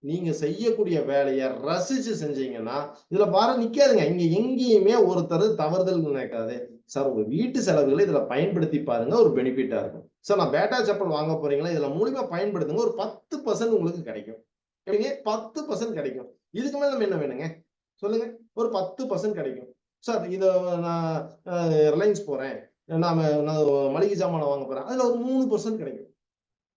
நீங்க செய்யக்கூடிய வேலையை ரசிச்சு செஞ்சீங்கன்னா இதுல பாரு நிக்காதுங்க. இங்க எங்கேயுமே ஒருத்தர் தவறுதல் நினைக்காது. சார் உங்க வீட்டு செலவுகளை இதுல பயன்படுத்தி பாருங்க, ஒரு பெனிஃபிட்டா இருக்கும். சார் நான் பேட்டா செப்பல் வாங்க போறீங்களா, இதுல மூலியமா பயன்படுத்துங்க, ஒரு 10% உங்களுக்கு கிடைக்கும். எப்படிங்க? 10% கிடைக்கும். இதுக்கு மேல நம்ம என்ன வேணுங்க சொல்லுங்க? ஒரு 10% கிடைக்கும். சார் இத நான் ரிலையன்ஸ் போறேன், நான் மளிகை சாமான வாங்க போறேன், அதுல ஒரு 3% கிடைக்கும்.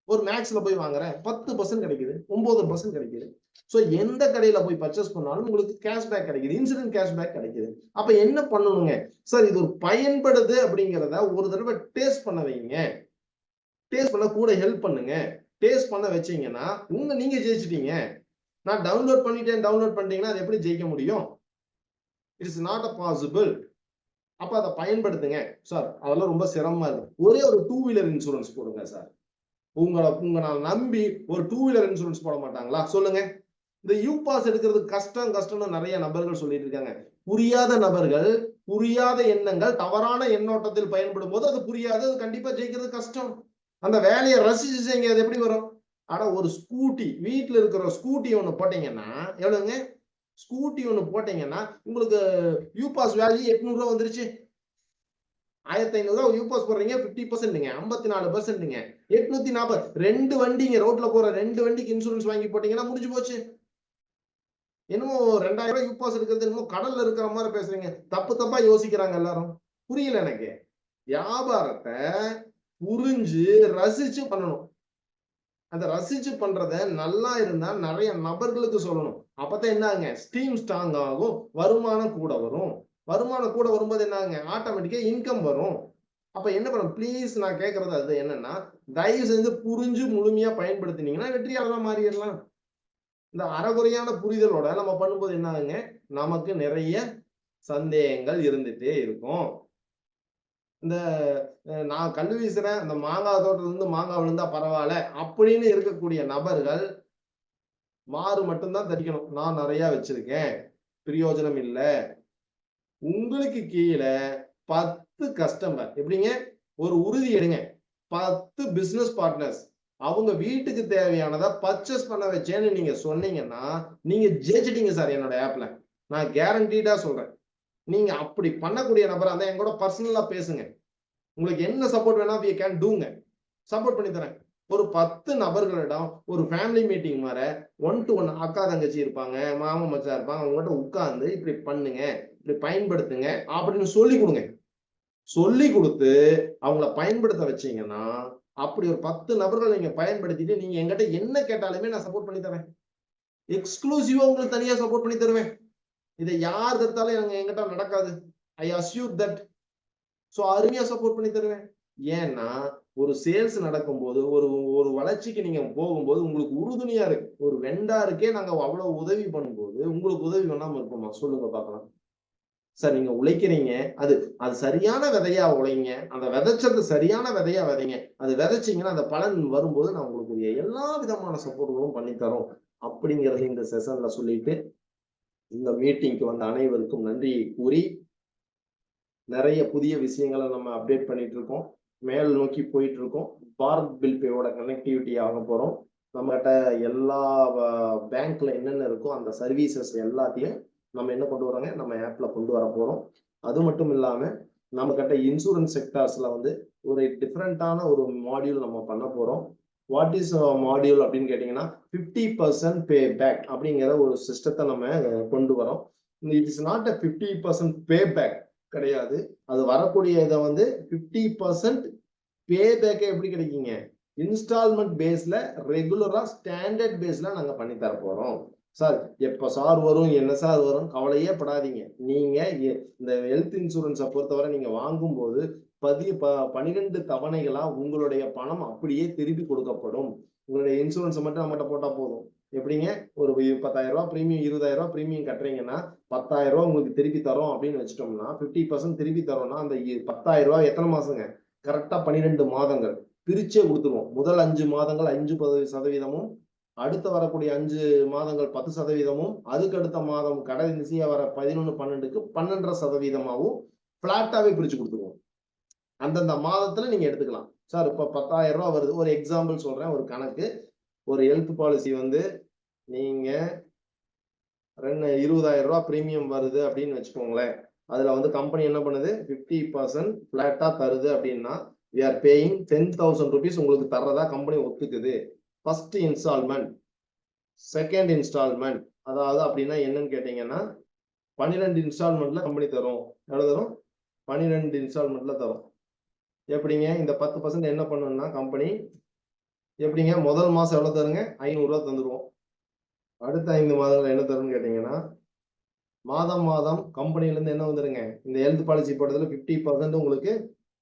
ஒரு மேக்ஸ்ல போய் வாங்குறேன் 10% கிடைக்குது, 9% கிடைக்குது. சோ எந்த கடையில போய் பர்ச்சேஸ் பண்ணாலும் உங்களுக்கு கேஷ்பேக் கிடைக்குது, இன்சிடென்ட் கேஷ்பேக் கிடைக்குது. அப்ப என்ன பண்ணணுங்க? சார் இது ஒரு பயன்படுது அப்படிங்கிறத ஒரு தடவை டேஸ்ட் பண்ண வைங்க. டேஸ்ட் பண்ண கூட ஹெல்ப் பண்ணுங்க. டேஸ்ட் பண்ண வச்சீங்கன்னா நீங்க ஜெயிச்சிட்டீங்க. நான் டவுன்லோட் பண்ணிட்டீங்கன்னா அது எப்படி ஜெயிக்க முடியும்? It is not possible. அப்ப அதை பயன்படுத்துங்க. சார் அதெல்லாம் ரொம்ப சிரமமா இருக்கு. ஒரே ஒரு 2 வீலர் இன்சூரன்ஸ் போடுங்க சார். உங்களை நம்பி ஒரு 2 வீலர் இன்சூரன்ஸ் போட மாட்டாங்களா? சொல்லுங்க. இந்த யூ பாஸ் எடுக்கிறது கஷ்டம்னு நிறைய நபர்கள் சொல்லிட்டு இருக்காங்க. புரியாத நபர்கள், புரியாத எண்ணங்கள் தவறான எண்ணோட்டத்தில் பயன்படும் போது அது புரியாது, அது கண்டிப்பா ஜெயிக்கிறது கஷ்டம். அந்த வேலையை ரசிச்சு செய்யுங்க. அது எப்படி வரும்? ஆனா ஒரு ஸ்கூட்டி, வீட்டுல இருக்கிற ஸ்கூட்டி ஒண்ணு போட்டீங்கன்னா எவ்வளவுங்க? ஸ்கூட்டி ஒண்ணு போட்டீங்கன்னா உங்களுக்கு யூ பாஸ் வேல்யூ 800 ரூபாய் வந்துருச்சு. 1500 ரூபாய் யூ பாஸ் போடுறீங்க, 50%ங்க, 54%ங்க, 840. 2 வண்டிங்க, ரோட்ல போற 2 வண்டிக்கு இன்சூரன்ஸ் வாங்கி போட்டீங்கன்னா முடிஞ்சு போச்சு. என்னமோ 2000 ரூபாய் யூ பாஸ் எடுக்கிறது என்னமோ கடல்ல இருக்கிற மாதிரி பேசுறீங்க. தப்பா யோசிக்கிறாங்க எல்லாரும். புரியல எனக்கு. வியாபாரத்தை புரிஞ்சு ரசிச்சு பண்ணணும். அந்த ரசிச்சு பண்றத நல்லா இருந்தா நிறைய நபர்களுக்கு சொல்லணும். அப்பதான் என்னங்க, ஸ்டீம் ஸ்ட்ராங் ஆகும், வருமானம் கூட வரும். வருமானம் கூட வரும்போது என்னங்க, ஆட்டோமேட்டிக்கா இன்கம் வரும். அப்ப என்ன பண்ண, ப்ளீஸ் நான் கேட்கறது அது என்னன்னா, தயவு செஞ்சு புரிஞ்சு முழுமையா பயன்படுத்தினீங்கன்னா வெற்றியாளரா மாறிடலாம். இந்த அறகுறையான புரிதலோட நம்ம பண்ணும்போது என்ன ஆகுங்க, நமக்கு நிறைய சந்தேகங்கள் இருந்துட்டே இருக்கும். இந்த நான் கல்லு வீசுறேன், அந்த மாங்காய் தோட்டத்துல இருந்து மாங்காய் விழுந்தா பரவாயில்ல அப்படின்னு இருக்கக்கூடிய நபர்கள் மாறு மட்டும்தான் தரிக்கணும். நான் நிறைய வச்சிருக்கேன், பிரயோஜனம் இல்ல. உங்களுக்கு கீழே 10 கஸ்டமர், எப்படிங்க, ஒரு உறுதி எடுங்க, 10 பிசினஸ் பார்ட்னர்ஸ் அவங்க வீட்டுக்கு தேவையானதை பர்ச்சேஸ் பண்ண வச்சேன்னு நீங்க சொன்னீங்கன்னா நீங்க ஜெயிச்சிட்டீங்க சார் என்னோட ஆப்ல. நான் கேரண்டீடா சொல்றேன். நீங்க அப்படி பண்ணக்கூடிய நபரா இருந்தா என் கூட பர்சனலா பேசுங்க. உங்களுக்கு என்ன சப்போர்ட் வேணா we can doங்க, சப்போர்ட் பண்ணி தரேன். ஒரு 10 நபர்களிடம் ஒரு ஃபேமிலி மீட்டிங் மாதிரி 1 to 1 அக்கா தங்கச்சி இருப்பாங்க, மாமா மச்சான் இருப்பாங்க, அவங்ககிட்ட உட்கார்ந்து இப்படி பண்ணுங்க, இப்படி பயன்படுத்துங்க அப்படின்னு சொல்லி கொடுங்க. சொல்லி கொடுத்து அவங்கள பயன்படுத்த வச்சீங்கன்னா அப்படி ஒரு 10 நபர்கள் நீங்க பயன்படுத்திட்டு நீங்க என்கிட்ட என்ன கேட்டாலுமே நான் சப்போர்ட் பண்ணி தரேன். எக்ஸ்க்ளூசிவா உங்களுக்கு தனியா சப்போர்ட் பண்ணி தருவேன். இதை யார் தடுத்தாலும் என்கிட்ட நடக்காது. ஐ அஸ்யூர் தட். சோ அருமையா சப்போர்ட் பண்ணி தருவேன். ஏன்னா ஒரு சேல்ஸ் நடக்கும்போது ஒரு ஒரு வளர்ச்சிக்கு நீங்க போகும்போது உங்களுக்கு உறுதுணையா இருக்கு. ஒரு வெண்டாருக்கே நாங்க அவ்வளவு உதவி பண்ணும்போது உங்களுக்கு உதவி பண்ணாம இருப்போமா? சொல்லுங்க பார்க்கலாம். சார் நீங்க உழைக்கிறீங்க. அது அது சரியான விதையா உழைங்க. அந்த விதைச்சது சரியான விதையா விதைங்க. அது விதைச்சீங்கன்னா அந்த பலன் வரும்போது நான் உங்களுக்கு எல்லா விதமான சப்போர்ட்களும் பண்ணி தரோம். அப்படிங்கிறது இந்த செஷன்ல சொல்லிட்டு, இந்த மீட்டிங்க்கு வந்த அனைவருக்கும் நன்றியை கூறி, நெறைய புதிய விஷயங்கள நம்ம அப்டேட் பண்ணிட்டு இருக்கோம். மேல் நோக்கி போயிட்டு இருக்கோம். பாரத் பில் பேவோட கனெக்டிவிட்டி ஆக போறோம். நம்மகிட்ட எல்லா பேங்க்ல என்னென்ன இருக்கோ அந்த சர்வீசஸ் எல்லாத்தையும் நம்ம என்ன கொண்டு வரோங்க, நம்ம ஆப்ல கொண்டு வர போறோம். அது மட்டும் இல்லாம நம்மகிட்ட இன்சூரன்ஸ் செக்டார்ஸ்ல வந்து ஒரு டிஃபரண்டான ஒரு மாடியூல் நம்ம பண்ண போறோம். வாட் இஸ் மாடியூல் அப்படின்னு கேட்டீங்கன்னா 50% பே பேக் அப்படிங்கிற ஒரு சிஸ்டத்தை நம்ம கொண்டு வரோம். It is not a 50% pay back கிடையாது. அது வரக்கூடிய இதை வந்து 50% பே பேக்கே எப்படி கிடைக்குங்க, இன்ஸ்டால்மெண்ட் பேஸ்ல ரெகுலரா ஸ்டாண்டர்ட் பேஸ்ல நாங்க பண்ணி தர போறோம். சார் எப்ப சார் வரும், என்ன சார் வரும் கவலையே படாதீங்க. நீங்க இந்த ஹெல்த் இன்சூரன்ஸை பொறுத்தவரை நீங்க வாங்கும்போது 12 தவணைகளா உங்களுடைய பணம் அப்படியே திருப்பி கொடுக்கப்படும். உங்களுடைய இன்சூரன்ஸ் மட்டும் நம்மகிட்ட போட்டா போதும். எப்படிங்க, ஒரு 10,000 ரூபாய் பிரீமியம், 20,000 ரூபாய் பிரீமியம் கட்டுறீங்கன்னா 10,000 ரூபாய் உங்களுக்கு திருப்பி தரோம் அப்படின்னு வச்சுட்டோம்னா 50% திருப்பி தரோம்னா அந்த 10,000 ரூபாய் எத்தனை மாசங்க, கரெக்டா 12 மாதங்கள் பிரிச்சே கொடுத்துருவோம். முதல் 5 மாதங்கள் 5% அடுத்து வரக்கூடிய 5 மாதங்கள் 10%, அதுக்கு அடுத்த மாதம் கடைசியா வர 11, 12க்கு 12.5% பிளாட்டாவே பிரிச்சு கொடுத்துருவோம். அந்தந்த மாதத்துல நீங்க எடுத்துக்கலாம். சார் இப்ப 10,000 ரூபாய் வருது, ஒரு எக்ஸாம்பிள் சொல்றேன், ஒரு கணக்கு. ஒரு ஹெல்த் பாலிசி வந்து நீங்க 20,000 ரூபாய் பிரீமியம் வருது அப்படின்னு வச்சுக்கோங்களேன். அதுல வந்து கம்பெனி என்ன பண்ணுது, 50% பிளாட்டா தருது அப்படின்னா we are paying 10,000 rupees உங்களுக்கு தர்றதா கம்பெனி ஒத்துக்குது. ஃபர்ஸ்ட் இன்ஸ்டால்மெண்ட், செகண்ட் இன்ஸ்டால்மெண்ட், அதாவது அப்படின்னா என்னன்னு கேட்டீங்கன்னா 12 இன்ஸ்டால்மெண்ட்ல கம்பெனி தரும். எவ்வளவு தரும்? 12 இன்ஸ்டால்மெண்ட்ல தரும். எப்படிங்க, இந்த 10% என்ன பண்ணணும்னா கம்பெனி எப்படிங்க, முதல் மாசம் எவ்வளவு தருங்க, 500 ரூபாய் தந்துருவோம். அடுத்த 5 மாதங்கள் என்ன தரும்னு கேட்டீங்கன்னா மாதம் மாதம் கம்பெனில இருந்து என்ன வந்துருங்க, இந்த ஹெல்த் பாலிசி போட்டதுல 50% உங்களுக்கு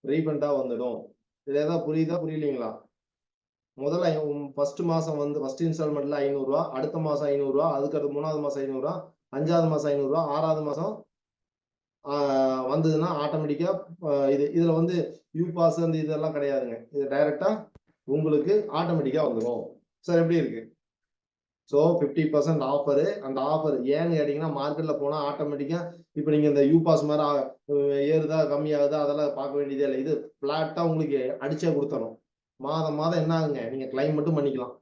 ரீஃபண்டா வந்துடும். இது ஏதாவது புரியுதா புரியலீங்களா? முதல்ல ஃபர்ஸ்ட் மாசம் வந்து ஃபர்ஸ்ட் இன்ஸ்டால்மெண்ட்ல 500 ரூபாய், அடுத்த மாசம் 500 ரூபாய், அதுக்கு அடுத்து 3வது மாசம் 500 ரூபாய், 5வது மாசம் 500 ரூபாய், 6வது மாசம் வந்ததுன்னா ஆட்டோமேட்டிக்கா இதுல வந்து யூ பாஸ் அந்த இதெல்லாம் கிடையாதுங்க. இது டைரக்டா உங்களுக்கு ஆட்டோமேட்டிக்கா வந்துடும். சார் எப்படி இருக்கு? So 50% offer. அந்த ஆஃபர் ஏன்னு கேட்டீங்கன்னா மார்க்கெட்ல போனா ஆட்டோமேட்டிக்கா இப்ப நீங்க இந்த யூ பாஸ் மாதிரி ஏறுதா கம்மியாகுதா அதெல்லாம் பார்க்க வேண்டியதே இல்லை. இது பிளாட்டா உங்களுக்கு அடிச்சே கொடுத்தணும். மாதம் மாதம் என்ன ஆகுங்க, நீங்க கிளைம் மட்டும் பண்ணிக்கலாம்.